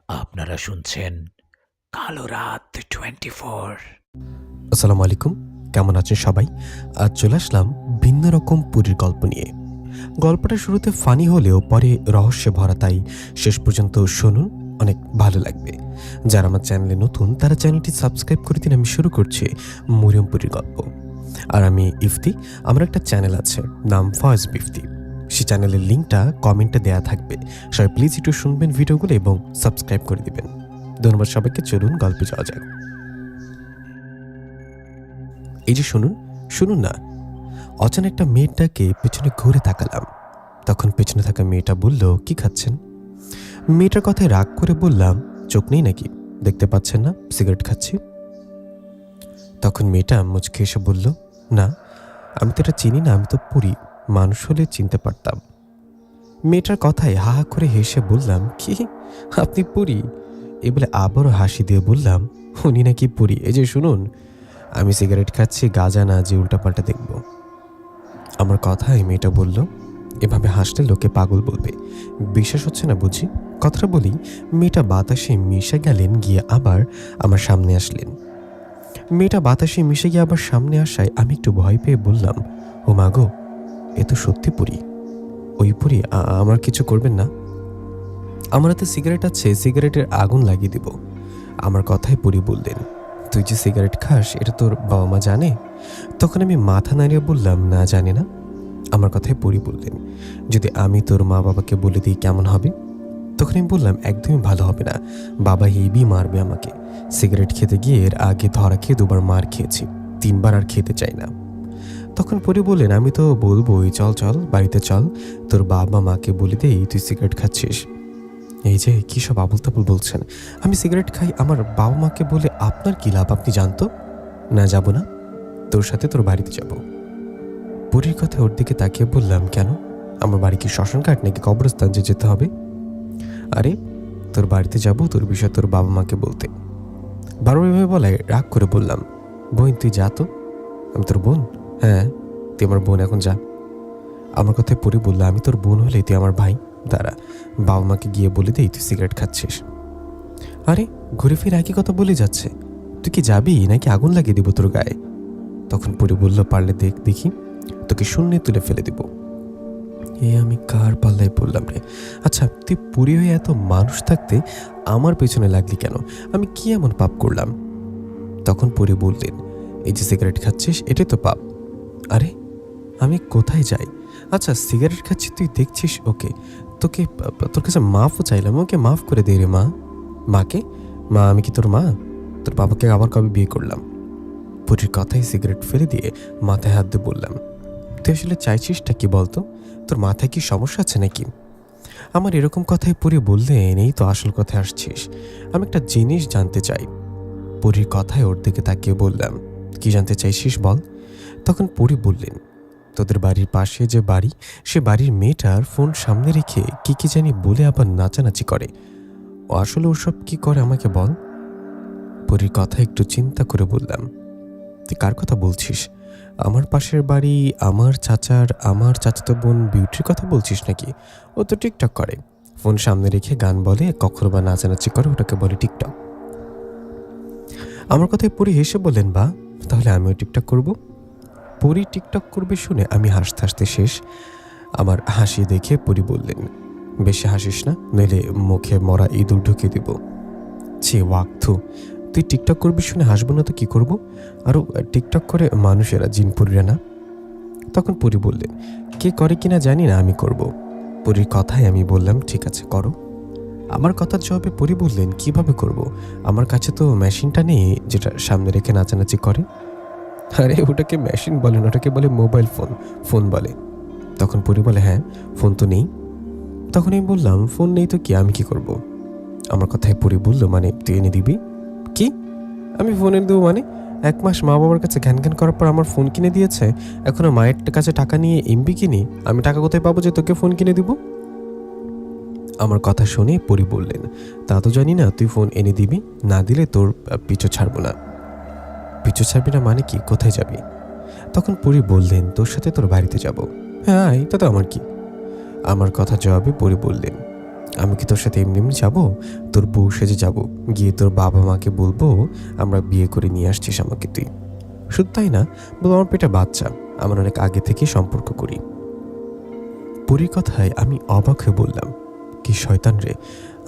আপনারা শুনছেন কালো রাত 24। আসসালামু আলাইকুম, কেমন আছেন সবাই? আজ চলে আসলাম ভিন্ন রকম পুরীর গল্প নিয়ে। গল্পটা শুরুতে ফানি হলেও পরে রহস্যে ভরা, তাই শেষ পর্যন্ত শুনুন, অনেক ভালো লাগবে। যারা আমার চ্যানেলে নতুন তারা চ্যানেলটি সাবস্ক্রাইব করে দিন। আমি শুরু করছি মরিয়মপুরীর গল্প। আর আমি ইফতি, আমার একটা চ্যানেল আছে, নাম ফয়েজ বিফতি। সে চ্যানেলের লিঙ্কটা কমেন্টে দেয়া থাকবে। সবাই প্লিজ একটু শুনবেন ভিডিওগুলো এবং সাবস্ক্রাইব করে দিবেন। ধন্যবাদ সবাইকে। চলুন গল্পে যাওয়া যাক। এই যে শুনুন শুনুন না। অচানক একটা মেয়েটাকে পেছনে ঘুরে তাকালাম। তখন পেছনে থাকা মেয়েটা বলল, কি খাচ্ছেন? মেয়েটার কথায় রাগ করে বললাম, চোখ নেই নাকি, দেখতে পাচ্ছেন না সিগারেট খাচ্ছি। তখন মেয়েটা মুচকে এসে বলল, না, আমি তো এটা চিনি না, আমি তো পড়ি, মানুষ হলে চিনতে পারতাম। মেয়েটার কথায় হা হা করে হেসে বললাম, কি আপনি পড়ি? এ বলে আবারও হাসি দিয়ে বললাম, উনি নাকি পড়ি। এই যে শুনুন, আমি সিগারেট খাচ্ছি, গাঁজা না যে উল্টাপাল্টা দেখব। আমার কথায় মেয়েটা বলল, এভাবে হাসলে লোকে পাগল বলবে, বিশ্বাস হচ্ছে না বুঝি? কথাটা বলি মেয়েটা বাতাসে মিশে গেলেন, গিয়ে আবার আমার সামনে আসলেন। মেয়েটা বাতাসে মিশে গিয়ে আবার সামনে আসায় আমি একটু ভয় পেয়ে বললাম, ও মা গো, এ তো সত্যি পুরি। ওই পুরি, আমার কিছু করবেন না। আমার হাতে সিগারেট আছে, সিগারেটের আগুন লাগিয়ে দিব। আমার কথায় পুরি বললেন, তুই যে সিগারেট খাস এটা তোর বাবা মা জানে? তখন আমি মাথা নাড়িয়ে বললাম, না, জানে না। আমার কথায় পরি বললেন, যদি আমি তোর মা বাবাকে বলে দিই কেমন হবে? তখন আমি বললাম, একদমই ভালো হবে না, বাবা হেবি মারবে আমাকে। সিগারেট খেতে গিয়ে এর আগে ধরা খেয়ে 2বার মার খেয়েছি, 3বার আর খেতে চাই না। তখন পরি বললেন, আমি তো বলবোই, চল চল বাড়িতে চল, তোর বাবা মাকে বলে দেই তুই সিগারেট খাচ্ছিস। এই যে কী সব আবল তাবল বলছেন? আমি সিগারেট খাই, আমার বাবা মাকে বলে আপনার কী লাভ, আপনি জানতো? না, যাব না, তোর সাথে তোর বাড়িতে যাব। পরীর কথা ওর দিকে তাকিয়ে বললাম, কেন? আমার বাড়ি কি শ্মশান ঘাট নাকি কবরস্থান যে যেতে হবে? আরে, তোর বাড়িতে যাব তোর বিষয় তোর বাবা মাকে বলতে। বারবার এভাবে বলায় রাগ করে বললাম, বোন তুই যা তো। আমি তোর বোন? হ্যাঁ, তুই আমার বোন, এখন যা। আমার কথায় পরে বললো, আমি তোর বোন হলে তুই আমার ভাই। দাঁড়া, বাবা মাকে গিয়ে বলে দেই তুই সিগারেট খাচ্ছিস। আরে, ঘুরে ফিরে একই কথা বলে যাচ্ছে। তুই কি যাবি নাকি আগুন লাগিয়ে দিব তোর গায়ে? তখন পরে বলল, পারলে দেখি, তোকে শূন্যে তুলে ফেলে দিব। আমি কার পাল্লায় পড়লাম রে? আচ্ছা, তুই পুরী হয়ে এত মানুষ থাকতে আমার পেছনে লাগলি কেন? আমি কি এমন পাপ করলাম? তখন পরে বললেন, এই যে সিগারেট খাচ্ছিস এটাই তো পাপ। আরে, আমি কোথায় যাই? আচ্ছা, সিগারেট খাচ্ছি তুই দেখছিস, ওকে, তোর কাছে মাফও চাইলাম, ওকে মাফ করে দে রে মা। মাকে? মা, আমি কি তোর মা? তোর বাবাকে আবার কবে বিয়ে করলাম? পুরীর কথায় সিগারেট ফেলে দিয়ে মাথায় হাত দিয়ে বললাম, তুই আসলে চাইছিসটা কি বলতো? তোর মাথায় কি সমস্যা আছে নাকি? আমার এরকম কথায় পরি বললেন, এই তো আসল কথায় আসছিস, আমি একটা জিনিস জানতে চাই। পরীর কথায় ওর দিকে তাকিয়ে বললাম, কি জানতে চাইছিস বল? তখন পরি বললেন, তোদের বাড়ির পাশে যে বাড়ি, সে বাড়ির মেয়েটার ফোন সামনে রেখে কি জানি বলে আবার নাচানাচি করে। ও আসলে ওসব কি করে আমাকে বল। পরীর কথা একটু চিন্তা করে বললাম, তুই কার কথা বলছিস? আমার পাশের বাড়ি আমার চাচাতো বোন বিউটির কথা বলছিস নাকি? ও তো টিকটক করে, ফোন সামনে রেখে গান বলে, কখনো বা নাচানাচি করে, ওটাকে বলে টিকটক। আমার কথায় পরি হেসে বললেন, বা তাহলে আমিও টিকটক করব। পরি টিকটক করবে শুনে আমি হাসতে হাসতে শেষ। আমার হাসি দেখে পরি বললেন, বেশি হাসিস না, নইলে মুখে মরা ইঁদুর ঢুকিয়ে দিব। ছি ওয়াক্থু, তুই টিকটক করবি শুনে হাসবো না তো কি করব? আরও টিকটক করে মানুষেরা, জিনপুরীরা না। তখন পরি বললেন, কে করে কিনা জানি না, আমি করব। পরির কথায় আমি বললাম, ঠিক আছে করো। আমার কথার জবাবে পরি বললেন, কিভাবে করব? আমার কাছে তো মেশিনটা নেই যেটা সামনে রেখে নাচানাচি করে। আরে, ওটাকে মেশিন বলে না, ওটাকে বলে মোবাইল ফোন, ফোন বলে। তখন পরি বলে, হ্যাঁ, ফোন তো নেই। তখন আমি বললাম, ফোন নেই তো কি, আমি কি করব? আমার কথায় পরি বলল, মানে তুই এনে দিবি? কি? আমি ফোন এনে দেবো মানে? 1 মাস মা বাবার কাছে ঘ্যান ঘ্যান করার পর আমার ফোন কিনে দিয়েছে, এখনো মায়ের কাছে টাকা নিয়ে এমবি কিনি? আমি টাকা কোথায় পাবো যে তোকে ফোন কিনে দিব? আমার কথা শুনে পরি বললেন, তা তো জানি না, তুই ফোন এনে দিবি, না দিলে তোর পিছু ছাড়বো না। পিছু ছাড়বি না মানে কি, কোথায় যাবি? তখন পরি বললেন, তোর সাথে তোর বাড়িতে যাব। হ্যাঁ, তাতে আমার কি? আমার কথা জবাবে পরি বললেন, আমি কি তোর সাথে এমনি এমনি যাবো? তোর বউ সেজে যাবো, গিয়ে তোর বাবা মাকে বলবো আমরা বিয়ে করে নিয়ে আসছিস আমাকে তুই। শুধু তাই না, বলবো আমার পেটে বাচ্চা, আমরা অনেক আগে থেকে সম্পর্ক করি। পরীর কথায় আমি অবাক হয়ে বললাম, কি শয়তান রে,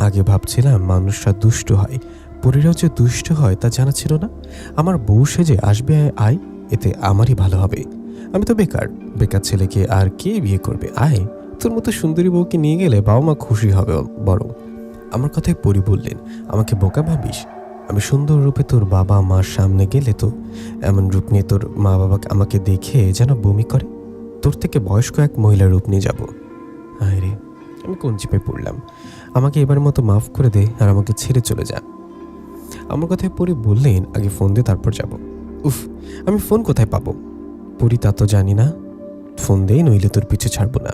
আগে ভাবছিলাম মানুষরা দুষ্ট হয়, পরীরাও যে দুষ্ট হয় তা জানা ছিল না। আমার বউ সেজে আসবে, আয়, এতে আমারই ভালো হবে। আমি তো বেকার, বেকার ছেলেকে আর কে বিয়ে করবে? আয়, তোর মতো সুন্দরী বউকে নিয়ে গেলে বাবা মা খুশি হবে বরং। আমার কথায় পরি বললেন, আমাকে বোকা ভাবিস? আমি সুন্দর রূপে তোর বাবা মার সামনে গেলে তো এমন রূপ নিয়ে তোর মা বাবাকে আমাকে দেখে যেন বমি করে। তোর থেকে বয়স্ক এক মহিলার রূপ নিয়ে যাব। হায় রে, আমি কোন চিপায় পড়লাম। আমাকে এবার মতো মাফ করে দে আর আমাকে ছেড়ে চলে যা। আমার কথায় পরি বললেন, আগে ফোন দে তারপর যাব। উফ, আমি ফোন কোথায় পাবো? পরি, তা তো জানি না, ফোন দেই, নইলে তোর পিছু ছাড়বো না।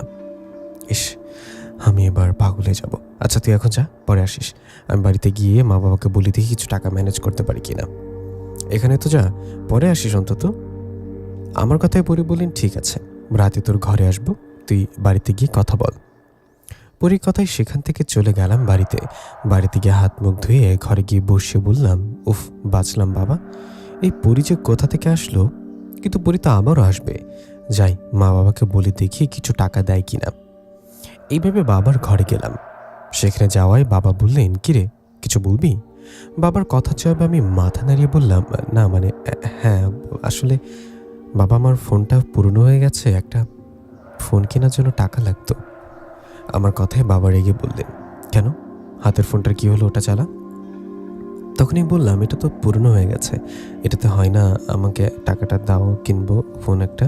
ইস, আমি এবার পাগলে যাব। আচ্ছা তুই এখন যা, পরে আসিস। আমি বাড়িতে গিয়ে মা বাবাকে বলি দেখি কিছু টাকা ম্যানেজ করতে পারি কিনা। এখানে তো যা, পরে আসিস অন্তত। আমার কথায় পরি বললেন, ঠিক আছে, রাতে তোর ঘরে আসবো, তুই বাড়িতে গিয়ে কথা বল। পরীর কথায় সেখান থেকে চলে গেলাম বাড়িতে। বাড়িতে গিয়ে হাত মুখ ধুয়ে ঘরে গিয়ে বসে বললাম, উফ, বাঁচলাম বাবা। এই পরি যে কোথা থেকে আসলো, কিন্তু পরি তো আবারও আসবে। যাই, মা বাবাকে বলে দেখি কিছু টাকা দেয় কিনা। এইভাবে বাবার ঘরে গেলাম। সেখানে যাওয়ায় বাবা বললেন, কিরে, কিছু বলবি? বাবার কথা জবাবে আমি মাথা নাড়িয়ে বললাম, না মানে হ্যাঁ, আসলে বাবা, আমার ফোনটা পুরনো হয়ে গেছে, একটা ফোন কেনার জন্য টাকা লাগতো। আমার কথায় বাবা রেগে বললেন, কেন, হাতের ফোনটার কি হলো, ওটা চালা। তখনই বললাম, এটা তো পুরনো হয়ে গেছে, এটাতে হয় না, আমাকে টাকাটা দাও, কিনবো ফোন একটা।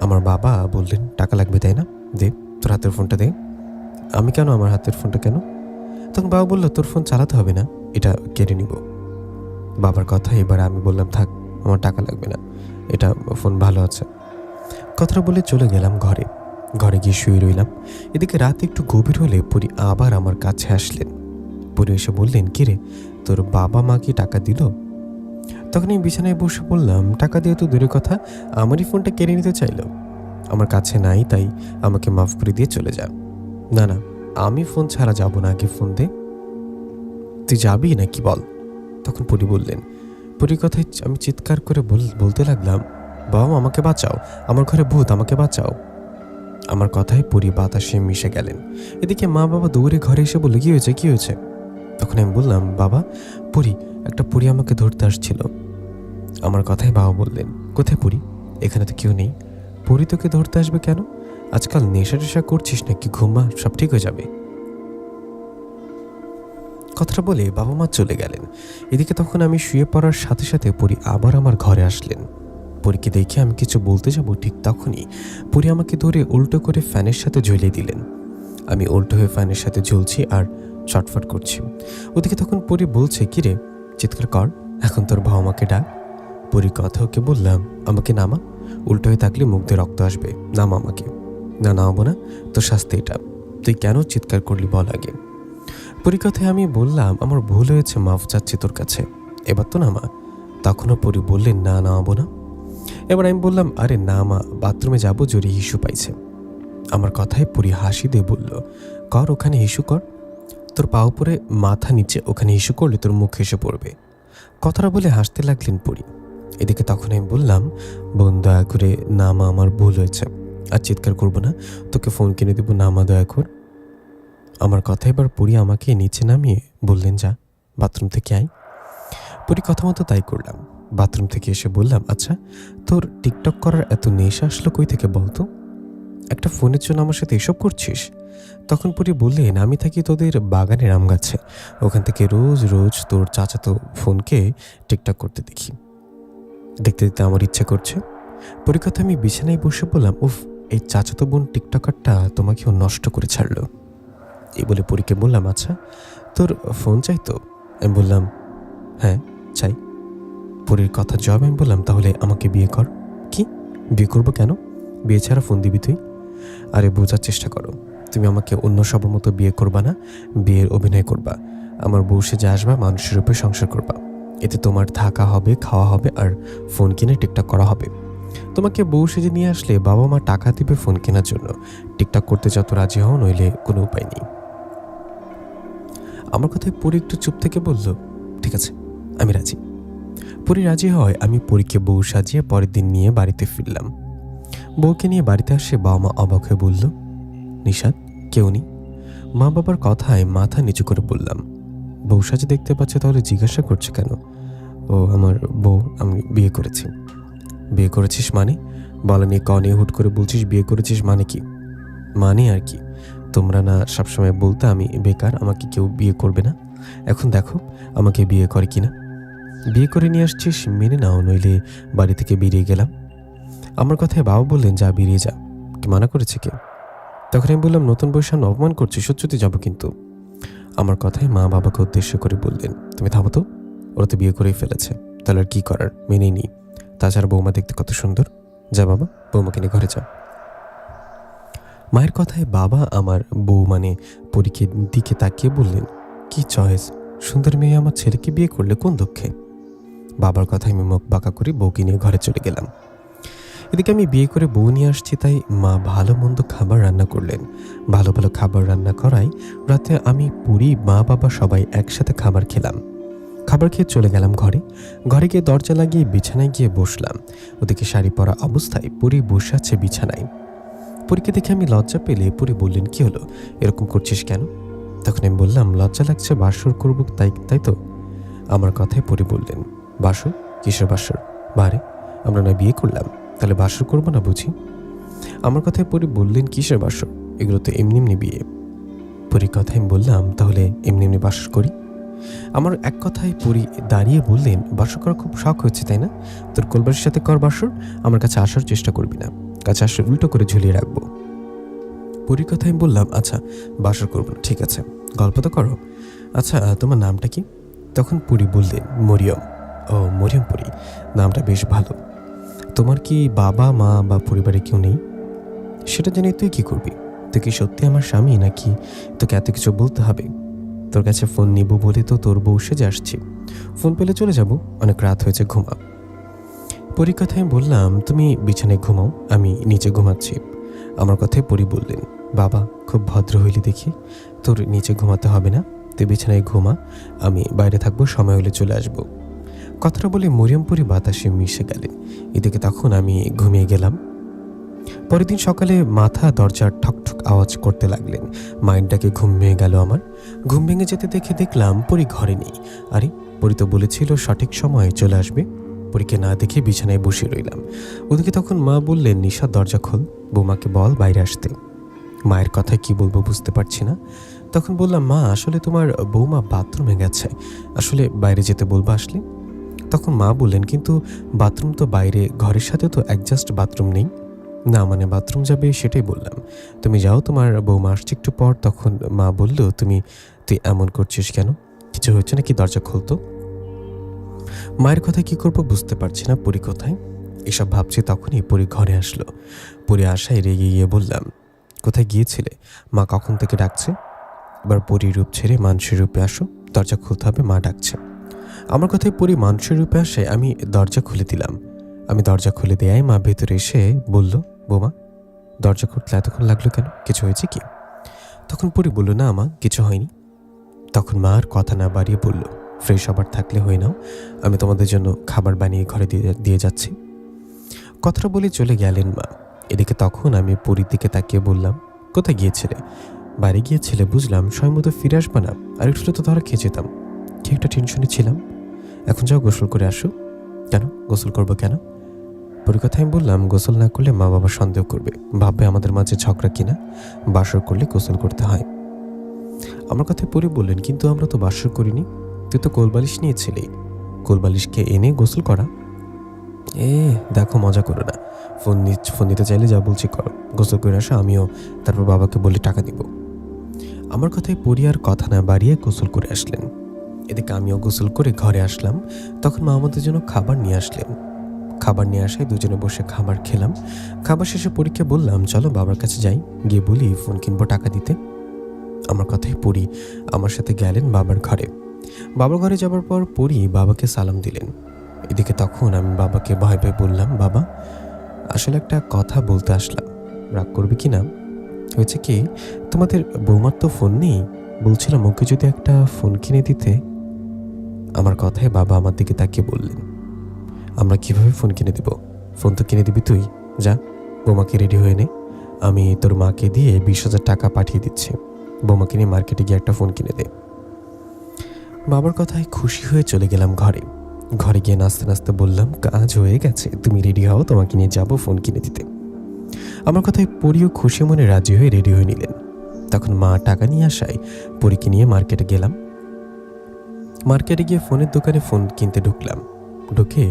আমার বাবা বললেন, টাকা লাগবে তাই না, দে তোর হাতের ফোনটা দে। আমি কেন, আমার হাতের ফোনটা কেন? তখন বাবা বলল, তোর ফোন চালাতে হবে না, এটা কেড়ে নিব। বাবার কথা এবার আমি বললাম, থাক, আমার টাকা লাগবে না, এটা ফোন ভালো আছে। কথাটা বলে চলে গেলাম ঘরে। ঘরে গিয়ে শুয়ে রইলাম। এদিকে রাত একটু গভীর হলে পরি আবার আমার কাছে আসলেন। পরি এসে বললেন, কিরে, তোর বাবা মা কি টাকা দিল? তখন আমি বিছানায় বসে বললাম, টাকা দিয়ে তো দূরের কথা, আমারই ফোনটা কেড়ে নিতে চাইল। আমার কাছে নাই, তাই আমাকে মাফ করে দিয়ে চলে যা। না না, আমি ফোন ছাড়া যাব না, আগে ফোন দে। তুই যাবি নাকি বল। তখন পরি বললেন, পরির কথায় আমি চিৎকার করে বলতে লাগলাম, বাবা আমাকে বাঁচাও, আমার ঘরে ভূত, আমাকে বাঁচাও। আমার কথায় পরি বাতাসে মিশে গেলেন। এদিকে মা বাবা দৌড়ে ঘরে এসে বলল, কি হয়েছে, কি হয়েছে? তখন আমি বললাম, বাবা, পরি, একটা পরি আমাকে ধরতে আসছিল। আমার কথায় বাবা বললেন, কোথায় পরি? এখানে তো কেউ নেই। পরি তোকে ধরতে আসবে কেন? আজকাল নেশা টেশা করছিস নাকি? ঘুমা, সব ঠিক হয়ে যাবে। কথাটা বলে বাবা মা চলে গেলেন। এদিকে তখন আমি শুয়ে পড়ার সাথে সাথে পরি আবার আমার ঘরে আসলেন। পরীকে দেখে আমি কিছু বলতে যাব, ঠিক তখনই পরি আমাকে ধরে উল্টো করে ফ্যানের সাথে ঝুলিয়ে দিলেন। আমি উল্টো হয়ে ফ্যানের সাথে ঝুলছি আর ছটফট করছি। ওদিকে তখন পরি বলছে, কিরে, চিৎকার কর, এখন তোর বাবা মাকে ডাক। পরি কথা ওকে বললাম, আমাকে নামা, উল্টো হয়ে থাকলে মুখ দিয়ে রক্ত আসবে, নামা আমাকে। না, নামাবো না, তোর শাস্তি এটা। তুই কেন চিৎকার করলি বল আগে। পরি কথায় আমি বললাম, আমার ভুল হয়েছে, মাফ চাচ্ছি তোর কাছে, এবার তো নামা। তখনও পরি বললেন, না, নামাবো না। এবার আমি বললাম, আরে না মা, বাথরুমে যাবো, জোরে হিসু পাইছে। আমার কথায় পরি হাসি দিয়ে বলল, কর, ওখানে হিসু কর, তোর পা উপরে মাথা নিচে, ওখানে হিসু করলে তোর মুখ এসে পড়বে। কথাটা বলে হাসতে লাগলেন পরি। এদিকে তখন আমি বললাম, বোন, দয়া করে নামা, আমার ভুল হয়েছে, আর চিৎকার করবো না, তোকে ফোন কিনে দেবো, নামা দয়া কর। আমার কথা এবার পরি আমাকে নিচে নামিয়ে বললেন, যা, বাথরুম থেকে আয়। পরি কথা মতো তাই করলাম। বাথরুম থেকে এসে বললাম, আচ্ছা, তোর টিকটক করার এত নেশা আসলো কই থেকে বলতো? একটা ফোনের জন্য আমার সাথে এসব করছিস? তখন পরি বললেন, আমি থাকি তোদের বাগানের আম গাছে, ওখান থেকে রোজ রোজ তোর চাচাতো ফোনকে টিকটক করতে দেখি, দেখতে দেখতে আমার ইচ্ছে করছে। পরি কথা আমি বিছানায় বসে বললাম, উফ, এই চাচাতো বোন টিকটকারটা তোমাকেও নষ্ট করে ছাড়লো। এই বলে পরীকে বললাম, আচ্ছা, তোর ফোন চাই তো? আমি বললাম, হ্যাঁ চাই। পরীর কথা জবাব আমি বললাম, তাহলে আমাকে বিয়ে কর। কি, বিয়ে করবো কেন? বিয়ে ছাড়া ফোন দিবি তুই? আরে বোঝার চেষ্টা করো, তুমি আমাকে অন্য সবার মতো বিয়ে করবা না, বিয়ের অভিনয় করবা, আমার বউ সেজে আসবা, মানুষের উপরে সংসার করবা, এতে তোমার থাকা হবে, খাওয়া হবে, আর ফোন কিনে টিকটক করা হবে। তোমাকে বউ সেজে নিয়ে আসলে বাবা মা টাকা দিবে ফোন কেনার জন্য, টিকটক করতে যত রাজি হও, নইলে কোনো উপায় নেই। আমার কথায় পরি একটু চুপ থেকে বলল, ঠিক আছে, আমি রাজি। পরি রাজি হয়। আমি পরীকে বউ সাজিয়ে পরের দিন নিয়ে বাড়িতে ফিরলাম। বউকে নিয়ে বাড়িতে আসে বাবা মা অবাক হয়ে বলল, নিশাদ, কেউ নেই? মা বাবার কথায় মাথা নিচু করে বললাম, বউ সাজে দেখতে পাচ্ছে, তাহলে জিজ্ঞাসা করছে কেন? ও আমার বউ, আমি বিয়ে করেছি। বিয়ে করেছিস মানে? বলা নিয়ে কনে হুট করে বলছিস বিয়ে করেছিস মানে কি? মানে আর কি, তোমরা না সবসময় বলতে আমি বেকার, আমাকে কেউ বিয়ে করবে না? এখন দেখো আমাকে বিয়ে করে কিনা। বিয়ে করে নিয়ে আসছিস, মেনে নাও, নইলে বাড়ি থেকে বেরিয়ে গেলাম। আমার কথায় বাবা বললেন, যা, বেরিয়ে যা। কি মানা করেছে কে? তখন আমি বললাম, নতুন বউয়ের সামনে অপমান করছি, সত্যি যাবো কিন্তু। আমার কথায় মা বাবাকে উদ্দেশ্য করে বললেন, তুমি থামো তো, ওরা তো বিয়ে করেই ফেলেছে, তাহলে আর কি করার, মেনেই নিই। তাছাড়া বৌমা দেখতে কত সুন্দর। যা বাবা, বৌমাকে নিয়ে ঘরে যা। মায়ের কথায় বাবা আমার বউ মানে পরীকে দিকে তাকিয়ে বললেন, কি চয়েস, সুন্দর মেয়ে আমার ছেলেকে বিয়ে করলে কোন দুঃখে। বাবার কথায় আমি মুখ বাঁকা করে বউকে নিয়ে ঘরে চলে গেলাম। এদিকে আমি বিয়ে করে বউ নিয়ে আসছি, তাই মা ভালো মন্দ খাবার রান্না করলেন। ভালো ভালো খাবার রান্না করায় রাতে আমি পুরি মা বাবা সবাই একসাথে খাবার খেলাম। খাবার খেয়ে চলে গেলাম ঘরে। ঘরে গিয়ে দরজা লাগিয়ে বিছানায় গিয়ে বসলাম। ওদিকে শাড়ি পরা অবস্থায় পুরি বসে আছে বিছানায়। পুরীকে দেখে আমি লজ্জা পেলে পুরি বললেন, কি হলো, এরকম করছিস কেন? তখন আমি বললাম, লজ্জা লাগছে, বাসর করবো তাই তো। আমার কথায় পুরি বললেন, বাসর? কিসের বাসর? বারে, আমরা না বিয়ে করলাম, তাহলে বাসর করবো না বুঝি? আমার কথায় পুরি বললেন, কিসের বাসর, এগুলো তো এমনি এমনি বিয়ে। পুরীর কথায় আমি বললাম, তাহলে এমনি এমনি বাসর করি। আমার এক কথায় পুরি দাঁড়িয়ে বললেন, বাসর করা খুব শখ হয়েছে তাই না? তোর কোলবাসের সাথে কর বাসর, আমার কাছে আসার চেষ্টা করবি না, কাছে আসলে উল্টো করে ঝুলিয়ে রাখবো। পুরীর কথায় আমি বললাম, আচ্ছা বাসর করবো না, ঠিক আছে, গল্প তো করো। আচ্ছা তোমার নামটা কি? তখন পুরি বললেন, মরিয়ম। ও মরিয়ম পুরি, নামটা বেশ ভালো। তোমার কি বাবা মা বা পরিবারে কেউ নেই? সেটা জেনে তুই কি করবি? তুই কি সত্যি আমার স্বামী, নাকি তোকে এত কিছু বলতে হবে? তোর কাছে ফোন নিব বলে তো তোর বউ সেজে আসছি, ফোন পেলে চলে যাব, অনেক রাত হয়েছে, ঘুমা। পরীর কথায় আমি বললাম, তুমি বিছানায় ঘুমাও, আমি নিচে ঘুমাচ্ছি। আমার কথায় পরি বললেন, বাবা খুব ভদ্র হইলি দেখি, তোর নিচে ঘুমাতে হবে না, তুই বিছানায় ঘুমা, আমি বাইরে থাকবো, সময় হলে চলে আসবো। কথাটা বলে মরিয়ম পরি বাতাসে মিশে গেলেন। এদিকে তখন আমি ঘুমিয়ে গেলাম। পরের দিন সকালে মাথা দরজার ঠকঠক আওয়াজ করতে লাগলেন। মাইন্ডটাকে ঘুম ভেঙে গেল আমার। ঘুম ভেঙে যেতে দেখলাম পরি ঘরে নেই। আরে, পরি তো বলেছিল সঠিক সময়ে চলে আসবে। পরীকে না দেখে বিছানায় বসে রইলাম। ওদিকে তখন মা বললেন, নিশা দরজা খোল, বৌমাকে বল বাইরে আসতে। মায়ের কথায় কি বলবো বুঝতে পারছি না। তখন বললাম, মা আসলে তোমার বৌমা বাথরুমে গেছে, আসলে বাইরে যেতে বলবো আসলে। তখন মা বললেন, কিন্তু বাথরুম তো বাইরে, ঘরের সাথে তো অ্যাডজাস্ট বাথরুম নেই। না মানে বাথরুম যাবে সেটাই বললাম, তুমি যাও, তোমার বৌমা আসছে একটু পর। তখন মা বলল, তুই এমন করছিস কেন, কিছু হচ্ছে নাকি, দরজা খুলতো। মায়ের কথায় কি করবো বুঝতে পারছি না। পরি কোথায়, এসব ভাবছি তখনই পরি ঘরে আসলো। পরি আসায় রেগে গিয়ে বললাম, কোথায় গিয়েছিলে, মা কখন থেকে ডাকছে। এবার পরি রূপ ছেড়ে মানুষের রূপে আসো, দরজা খুলতে হবে, মা ডাকছে। আমার কথায় পরি মানুষের রূপে আসে, আমি দরজা খুলে দিলাম। আমি দরজা খুলে দেয়াই মা ভেতরে এসে বলল, বৌমা দরজা খুলতে এতক্ষণ লাগলো কেন, কিছু হয়েছে কি? তখন পরি বলল, না মা কিছু হয়নি। তখন মা আর কথা না বাড়িয়ে বলল, ফ্রেশ হবার থাকলে হয়ে নাও, আমি তোমাদের জন্য খাবার বানিয়ে ঘরে দিয়ে যাচ্ছি। কথাটা বলে চলে গেলেন মা। এদিকে তখন আমি পরির দিকে তাকিয়ে বললাম, কোথায় গিয়েছিলে? বাড়ি গিয়েছিলে বুঝলাম, সময় মতো ফিরে আসবা না, আর একটু তো ধরা খেয়ে যেতাম। কি একটা টেনশনে ছিলাম। এখন যাও গোসল করে আসো। কেন গোসল করবো কেন? পরি কথা আমি বললাম, গোসল না করলে মা বাবা সন্দেহ করবে, ভাববে আমাদের মাঝে ঝগড়া কিনা, বাসর করলে গোসল করতে হয়। আমার কথায় পরি বললেন, কিন্তু আমরা তো বাসর করিনি, তুই তো কোলবালিশ নিয়েছিলি, কোলবালিশকে এনে গোসল করা। দেখো মজা করো না, ফোন নিতে চাইলে যা বলছি করো, গোসল করে আসো, আমিও তারপর বাবাকে বলে টাকা দিব। আমার কথায় পরি আর কথা না বাড়িয়ে গোসল করে আসলেন। এদিকে আমিও গোসল করে ঘরে আসলাম। তখন মা আমাদের জন্য খাবার নিয়ে আসলেন। খাবার নিয়ে আসায় দুজনে বসে খাবার খেলাম। খাবার শেষে পরীকে বললাম, চলো বাবার কাছে যাই, গিয়ে বলি ফোন কিনবো, টাকা দিতে। আমার কথাই পরি আমার সাথে গেলেন বাবার ঘরে। বাবার ঘরে যাবার পর পরি বাবাকে সালাম দিলেন। এদিকে তখন আমি বাবাকে ভয় ভয় বললাম, বাবা আসলে একটা কথা বলতে আসলাম, রাগ করবে কি না? হয়েছে কি, তোমাদের বৌমার তো ফোন নেই, বলছিলাম ওকে যদি একটা ফোন কিনে দিতে। আমার কথায় বাবা আমার দিকে তাকিয়ে বললেন, আমরা কিভাবে ফোন কিনে দিব? ফোন তো কিনে দিবি তুই। যা, বোমাকে রেডি হয়ে নে, আমি তোর মাকে দিয়ে 20,000 টাকা পাঠিয়ে দিচ্ছি। বোমাকে নিয়ে মার্কেটে গিয়ে একটা ফোন কিনে দে। বাবার কথায় খুশি হয়ে চলে গেলাম ঘরে। ঘরে গিয়ে নাচতে নাচতে বললাম, কাজ হয়ে গেছে, তুমি রেডি হও, তোমাকে নিয়ে যাবো ফোন কিনে দিতে। আমার কথায় পরিও খুশি মনে রাজি হয়ে রেডি হয়ে নিলেন। তখন মা টাকা নিয়ে আসায় পরীকে নিয়ে মার্কেটে গেলাম। মার্কেটে গিয়ে ফোনের দোকানে ফোন কিনতে ঢুকলাম। ঢুকে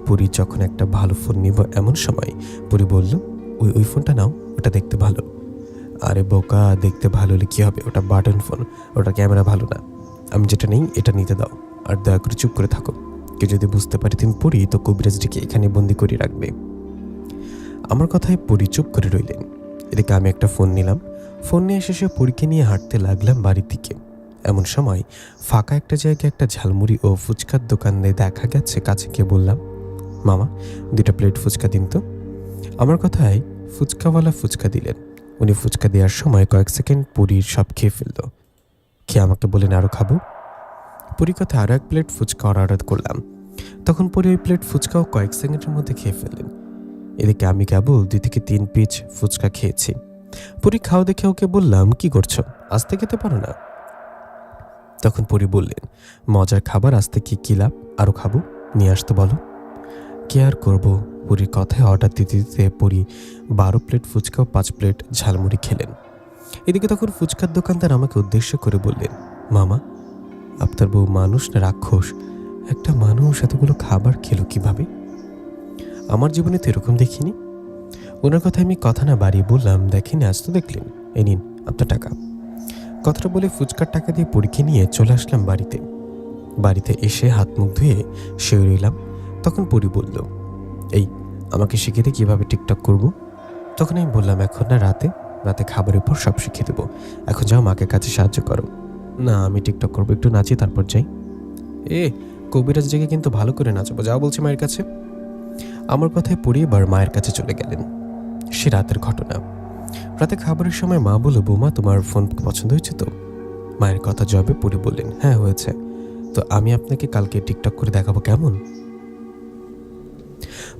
পরি যখন একটা ভালো ফোন নিব এমন সময় পরি বলল, ওই ওই ফোনটা নাও, ওটা দেখতে ভালো। আরে বোকা, দেখতে ভালো হলে কী হবে? ওটা বাটন ফোন, ওটা ক্যামেরা ভালো না। আমি যেটা নেই এটা নিতে দাও, আর দয়া করে চুপ করে থাকো। কেউ যদি বুঝতে পারে তুমি পড়ি তো কবিরাজটিকে এখানে বন্দি করে রাখবে। আমার কথায় পরি চুপ করে রইলেন। এদিকে আমি একটা ফোন নিলাম। ফোন নিয়ে শেষে পরীকে নিয়ে হাঁটতে লাগলাম বাড়ির দিকে। এমন সময় ফাঁকা একটা জায়গায় একটা ঝালমুড়ি ও ফুচকার দোকানে দেখা গেছে। কাছে গিয়ে বললাম, মামা 2টা প্লেট ফুচকা দিন তো। আমার কথায় ফুচকাওয়ালা ফুচকা দিলেন। উনি ফুচকা দেওয়ার সময় কয়েক সেকেন্ড পুরীর সব খেয়ে ফেলল। খেয়ে আমাকে বললেন, আরও খাবো। পুরী কথায় আরও 1 প্লেট ফুচকা অর্ডার করলাম। তখন পুরী ওই প্লেট ফুচকাও কয়েক সেকেন্ডের মধ্যে খেয়ে ফেললেন। এদিকে আমি কেবল 2 থেকে 3 পিস ফুচকা খেয়েছি। পুরী খাওয়া দেখে ওকে বললাম, কি করছো, আস্তে খেতে পারো না? তখন পুরী বললেন, মজার খাবার আস্তে কি লাভ, আরও খাবো, নিয়ে আসতে বলো। কে আর করবো? পুরীর কথায় অর্ডার দিতে দিতে পুরী 12 প্লেট ফুচকা ও 5 প্লেট ঝালমুড়ি খেলেন। এদিকে তখন ফুচকার দোকানদার আমাকে উদ্দেশ্য করে বললেন, মামা আপনার বউ মানুষ না রাক্ষস? একটা মানুষ এতগুলো খাবার খেলো কিভাবে? আমার জীবনে তো এরকম দেখিনি। ওনার কথায় আমি কথা না বাড়িয়ে বললাম, দেখেনি, আজ তো দেখলেন, এই নিন আপনার টাকা। কথাটা বলে ফুচকার টাকা দিয়ে পরীক্ষা নিয়ে চলে আসলাম বাড়িতে। বাড়িতে এসে হাত মুখ ধুয়ে শুয়ে রইলাম। তখন পরি বলল, এই আমাকে শিখিয়ে দে কীভাবে টিকটক করব। তখন আমি বললাম, এখন না, রাতে রাতে খাবারের পর সব শিখিয়ে দেবো। এখন যাও, মাকে কাছে সাহায্য করো। না, আমি টিকটক করবো, একটু নাচি তারপর যাই। কবিরাজ জেগে কিন্তু ভালো করে নাচবো, যাও বলছি মায়ের কাছে। আমার কথায় পরি এবার মায়ের কাছে চলে গেলেন। সে রাতের ঘটনা। রাতে খাবারের সময় মা বলল, বৌমা তোমার ফোন পছন্দ হয়েছে তো? মায়ের কথা জবাবে পরি বললেন, হ্যাঁ হয়েছে, তো আমি আপনাকে কালকে টিকটক করে দেখাবো, কেমন?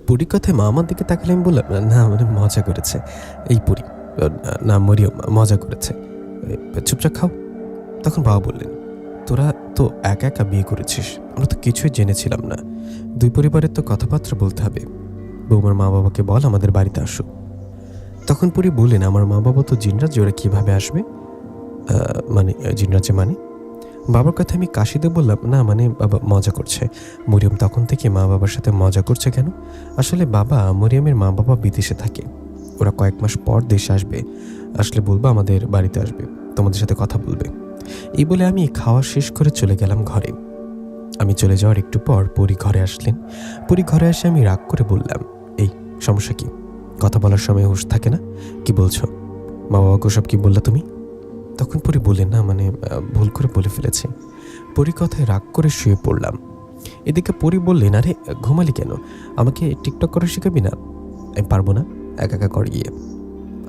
পরি কথায় মা আমার দিকে তাকালে আমি বললাম, না মানে মজা করেছে এই পরি, না মরিয়ম, মজা করেছে, চুপচাপ খাও। তখন বাবা বললেন, তোরা তো একা একা বিয়ে করেছিস, আমরা তো কিছুই জেনেছিলাম না। 2 পরিবারের তো কথাবার্তা বলতে হবে। বৌমার মা বাবাকে বল আমাদের বাড়িতে আসো। তখন পরি বললেন, আমার মা বাবা তো জিনরাজ, ওরা কীভাবে আসবে? মানে জিনরাজে মানে? বাবার কথা আমি কাশিতে বললাম, না মানে বাবা মজা করছে। মরিয়ম তখন থেকে মা বাবার সাথে মজা করছে কেন? আসলে বাবা, মরিয়মের মা বাবা বিদেশে থাকে, ওরা কয়েক মাস পর দেশে আসবে, আসলে বলবো আমাদের বাড়িতে আসবে, তোমাদের সাথে কথা বলবে। এই বলে আমি খাওয়া শেষ করে চলে গেলাম ঘরে। আমি চলে যাওয়ার একটু পর পরি ঘরে আসলেন। পরি ঘরে এসে আমি রাগ করে বললাম, এই সমস্যা কি? কথা বলার সময় হুঁশ থাকে না? কি বলছো? মা বাবাকে সব কি বললা তুমি? তখন পরি বললেন, না মানে ভুল করে বলে ফেলেছি। পরি কথায় রাগ করে শুয়ে পড়লাম। এদিকে পরি বললেন, আরে ঘুমালি কেন? আমাকে টিকটক করা শেখাবি না? আমি পারবো না, একা একা কর গিয়ে।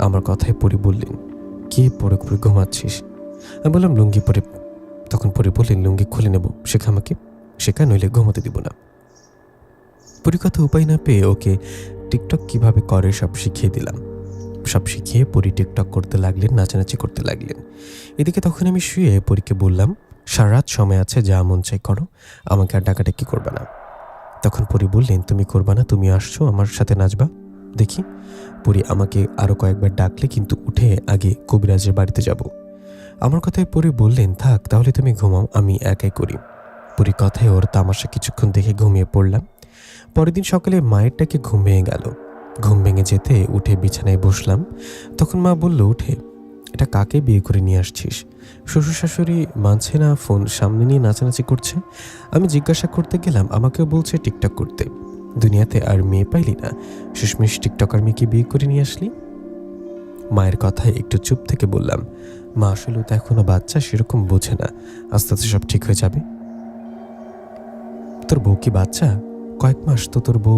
আমার কথায় পরি বললেন, কে পরে পরে ঘুমাচ্ছিস? আমি বললাম, লুঙ্গি পরে। তখন পরি বললেন, লুঙ্গি খুলে নেব, শেখা আমাকে, শেখা, নইলে ঘুমাতে দিব না। পরি কথা উপায় না পেয়ে ওকে টিকটক কিভাবে করে সব শিখিয়ে দিলাম। সব শিখিয়ে পরি টিকটক করতে লাগলেন, নাচানাচি করতে লাগলেন। এদিকে তখন আমি শুয়ে পরীকে বললাম, সারা রাত সময় আছে, যা মন চাই করো, আমাকে আর ডাকাডাকি করবা না। তখন পরি বললেন, তুমি করবা না, তুমি আসছো আমার সাথে নাচবা, দেখি। পরি আমাকে আরও কয়েকবার ডাকলে কিন্তু উঠে আগে কবিরাজের বাড়িতে যাব। আমার কথায় পরি বললেন, থাক তাহলে তুমি ঘুমাও, আমি একাই করি। পরি কথায় ওর তামাশা কিছুক্ষণ দেখে ঘুমিয়ে পড়লাম। পরের দিন সকালে মায়ের ডাকে ঘুম ভেঙে গেল। ঘুম ভেঙে যেতে উঠে বিছানায় বসলাম। তখন মা বলল, উঠে এটা কাকে বিয়ে করে নিয়ে আসছিস? শ্বশুর শাশুড়ি মানছে না, ফোন সামনে নিয়ে নাচানাচি করছে। আমি জিজ্ঞাসা করতে গেলাম, আমাকেও বলছে টিকটক করতে। দুনিয়াতে আর মেয়ে পাইলি না, শেষমেশ টিকটকার মেয়েকে বিয়ে করে নিয়ে আসলি। মায়ের কথায় একটু চুপ থেকে বললাম, মা আসলে তো এখনো বাচ্চা, সেরকম বোঝে না, আস্তে আস্তে সব ঠিক হয়ে যাবে। তোর বউ কি বাচ্চা? কয়েক মাস তো তোর বউ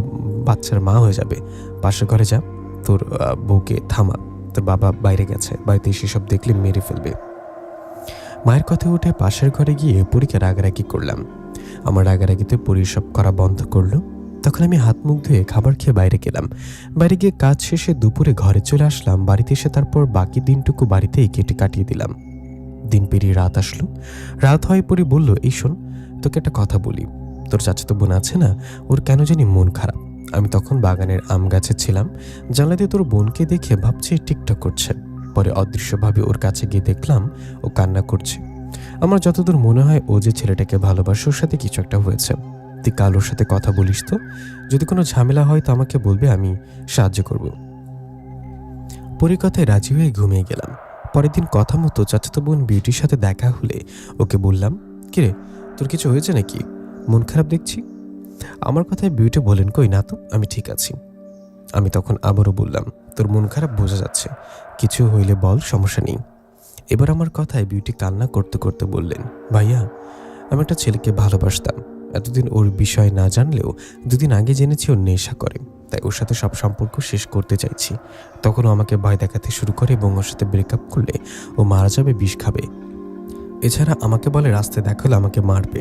বাচ্চার মা হয়ে যাবে। পাশের ঘরে যা, তোর বউকে থামা, তোর বাবা বাইরে গেছে, বাড়িতে এসে সব দেখলে মেরে ফেলবে। মায়ের কথায় উঠে পাশের ঘরে গিয়ে পরীকে রাগারাগি করলাম। আমার রাগারাগিতে পরী সব করা বন্ধ করলো। তখন আমি হাত মুখ ধুয়ে খাবার খেয়ে বাইরে গেলাম। বাইরে গিয়ে কাজ শেষে দুপুরে ঘরে চলে আসলাম। বাড়িতে এসে তারপর বাকি দিনটুকু বাড়িতেই কেটে কাটিয়ে দিলাম। দিন পেরিয়ে রাত আসলো। রাত হয়ে পরী বলল, এই শোন, তোকে একটা কথা বলি। তোর চাচাতো বোন আছে না, ওর কেন জানি মন খারাপ। আমি তখন বাগানের আম গাছে ছিলাম। জানলা দিয়ে তোর বোনকে দেখে ভাবছি টিকটক করছে। পরে অদৃশ্যভাবে ওর কাছে গিয়ে দেখলাম ও কান্না করছে। আমার যতদূর মনে হয় ও যে ছেলেটাকে ভালোবাসে, ওর সাথে কিছু একটা হয়েছে। তুই কাল ওর সাথে কথা বলিস তো, যদি কোনো ঝামেলা হয় তো আমাকে বলবে, আমি সাহায্য করব। পরী কথায় রাজি হয়ে ঘুমিয়ে গেলাম। পরের দিন কথা মতো চাচাতো বোন বিউটির সাথে দেখা হলে ওকে বললাম, কিরে তোর কিছু হয়েছে নাকি, মন খারাপ দেখছি। আমার কথায় বিউটি বলেন, কই না তো, আমি ঠিক আছি। আমি তখন আবারও বললাম, তোর মন খারাপ বোঝা যাচ্ছে, কিছু হইলে বল, সমস্যা নেই। এবার আমার কথায় বিউটি কান্না করতে করতে বললেন, ভাইয়া আমি একটা ছেলেকে ভালোবাসতাম। এতদিন ওর বিষয় না জানলেও দুদিন আগে জেনেছি ওর নেশা করে, তাই ওর সাথে সব সম্পর্ক শেষ করতে চাইছি। তখন ও আমাকে ভয় দেখাতে শুরু করে এবং ওর সাথে ব্রেকআপ করলে ও মারা যাবে, বিষ খাবে। এছাড়া আমাকে বলে রাস্তায় দেখা হলে আমাকে মারবে।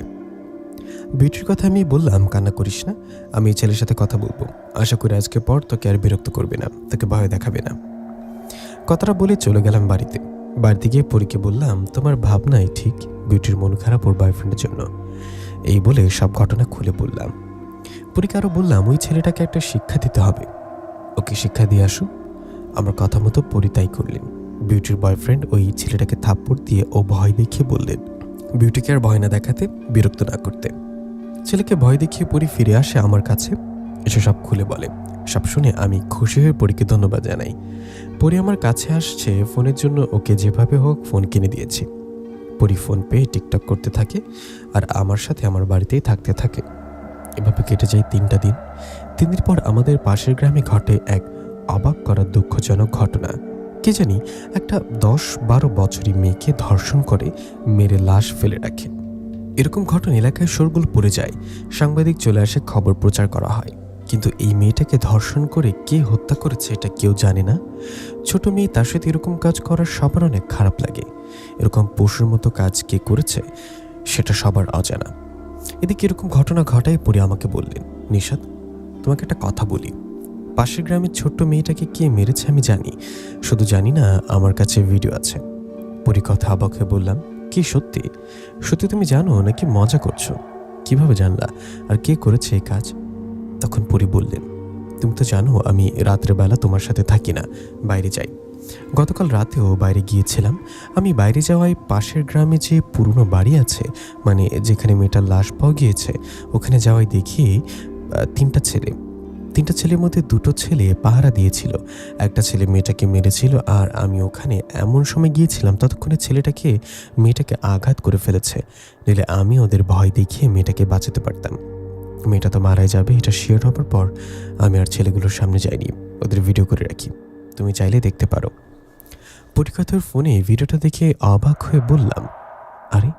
বিউটির কথা আমি বললাম, কান্না করিস না, আমি এই ছেলের সাথে কথা বলবো। আশা করি আজকে পর তোকে আর বিরক্ত করবে না, তোকে ভয় দেখাবে না। কথাটা বলে চলে গেলাম বাড়িতে। বাড়িতে গিয়ে পরীকে বললাম, তোমার ভাবনাই ঠিক, বিউটির মন খারাপ ওর বয়ফ্রেন্ডের জন্য। এই বলে সব ঘটনা খুলে বললাম। পরীকে আরও বললাম, ওই ছেলেটাকে একটা শিক্ষা দিতে হবে, ওকে শিক্ষা দিয়ে আসো। আমার কথা মতো পরী তাই করলেন। বিউটির বয়ফ্রেন্ড ওই ছেলেটাকে থাপ্পড় দিয়ে ও ভয় দেখিয়ে বললেন বিউটিকে আর ভয় না দেখাতে, বিরক্ত না করতে। ছেলেকে ভয় দেখিয়ে পরী ফিরে আসে আমার কাছে, এসে সব খুলে বলে। সব শুনে আমি খুশি হয়ে পরীকে ধন্যবাদ জানাই। পরী আমার কাছে আসছে ফোনের জন্য, ওকে যেভাবে হোক ফোন কিনে দিয়েছি। পরী ফোন পেয়ে টিকটক করতে থাকে আর আমার সাথে আমার বাড়িতেই থাকতে থাকে। এভাবে কেটে যায় 3টা দিন। 3 দিন পর আমাদের পাশের গ্রামে ঘটে এক অবাক করা দুঃখজনক ঘটনা। কে জানি একটা 10-12 বছরী মেয়েকে ধর্ষণ করে মেরে লাশ ফেলে রাখে। এরকম ঘটনা এলাকায় শোরগোল পড়ে যায়। সাংবাদিক চলে আসে, খবর প্রচার করা হয়। কিন্তু এই মেয়েটাকে ধর্ষণ করে কে হত্যা করেছে এটা কেউ জানে না। ছোট মেয়ে, তার সাথে এরকম কাজ করার সবার অনেক খারাপ লাগে। এরকম পশুর মতো কাজ কে করেছে সেটা সবার অজানা। এদিকে এরকম ঘটনা ঘটায় পরে আমাকে বললেন, নিশাত তোমাকে একটা কথা বলি। পাশের গ্রামের ছোট্ট মেয়েটাকে কে মেরেছে আমি জানি, শুধু জানি না আমার কাছে ভিডিও আছে। পরি কথা অবাক হয়ে বললাম, কি সত্যি? সত্যি তুমি জানো নাকি মজা করছো? কিভাবে জানলা, আর কে করেছে এই কাজ? তখন পরি বললেন, তুমি তো জানো আমি রাত্রেবেলা তোমার সাথে থাকি না, বাইরে যাই। গতকাল রাতেও বাইরে গিয়েছিলাম। আমি বাইরে যাওয়ায় পাশের গ্রামে যে পুরনো বাড়ি আছে, মানে যেখানে মেয়েটার লাশ পাওয়া গিয়েছে, ওখানে যাওয়ায় দেখি 3টা ছেলে। 3টা ছেলের মধ্যে 2টো ছেলে পাহারা দিয়েছিল। একটা ছেলে মেয়েটাকে মেরেছিল, আর আমি ওখানে এমন সময় গিয়েছিলাম ততক্ষণে ছেলেটাকে মেয়েটাকে আঘাত করে ফেলেছে। নইলে আমি ওদের ভয় দেখিয়ে মেয়েটাকে বাঁচাতে পারতাম। মেয়েটা তো মারাই যাবে, এটা শিওর হবার পর আমি আর ছেলেগুলোর সামনে যাইনি, ওদের ভিডিও করে রাখি, তুমি চাইলে দেখতে পারো। পরিকথার ফোনে ভিডিওটা দেখে অবাক হয়ে বললাম, আরে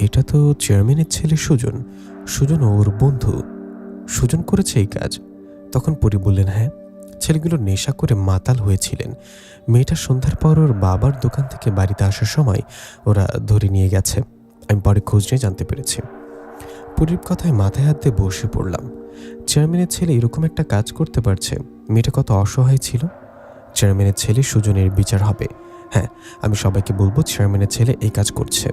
এটা তো চেয়ারম্যানের ছেলে সুজন। সুজন ওর বন্ধু, সুজন করেছে এই কাজ। তখন পরি বললেন, হ্যাঁ, ছেলেগুলো নেশা করে মাতাল হয়েছিলেন। মেয়েটা সন্ধ্যার পর ওর বাবার দোকান থেকে বাড়িতে আসার সময় ওরা ধরে নিয়ে গেছে। আমি পরে খোঁজ নিয়ে জানতে পেরেছি। পরির কথায় মাথায় হাত দিয়ে বসে পড়লাম। চেয়ারম্যানের ছেলে এরকম একটা কাজ করতে পারছে, মেয়েটা কত অসহায় ছিল। চেয়ারম্যানের ছেলে সুজনের বিচার হবে। হ্যাঁ, আমি সবাইকে বলবো চেয়ারম্যানের ছেলে এই কাজ করছে।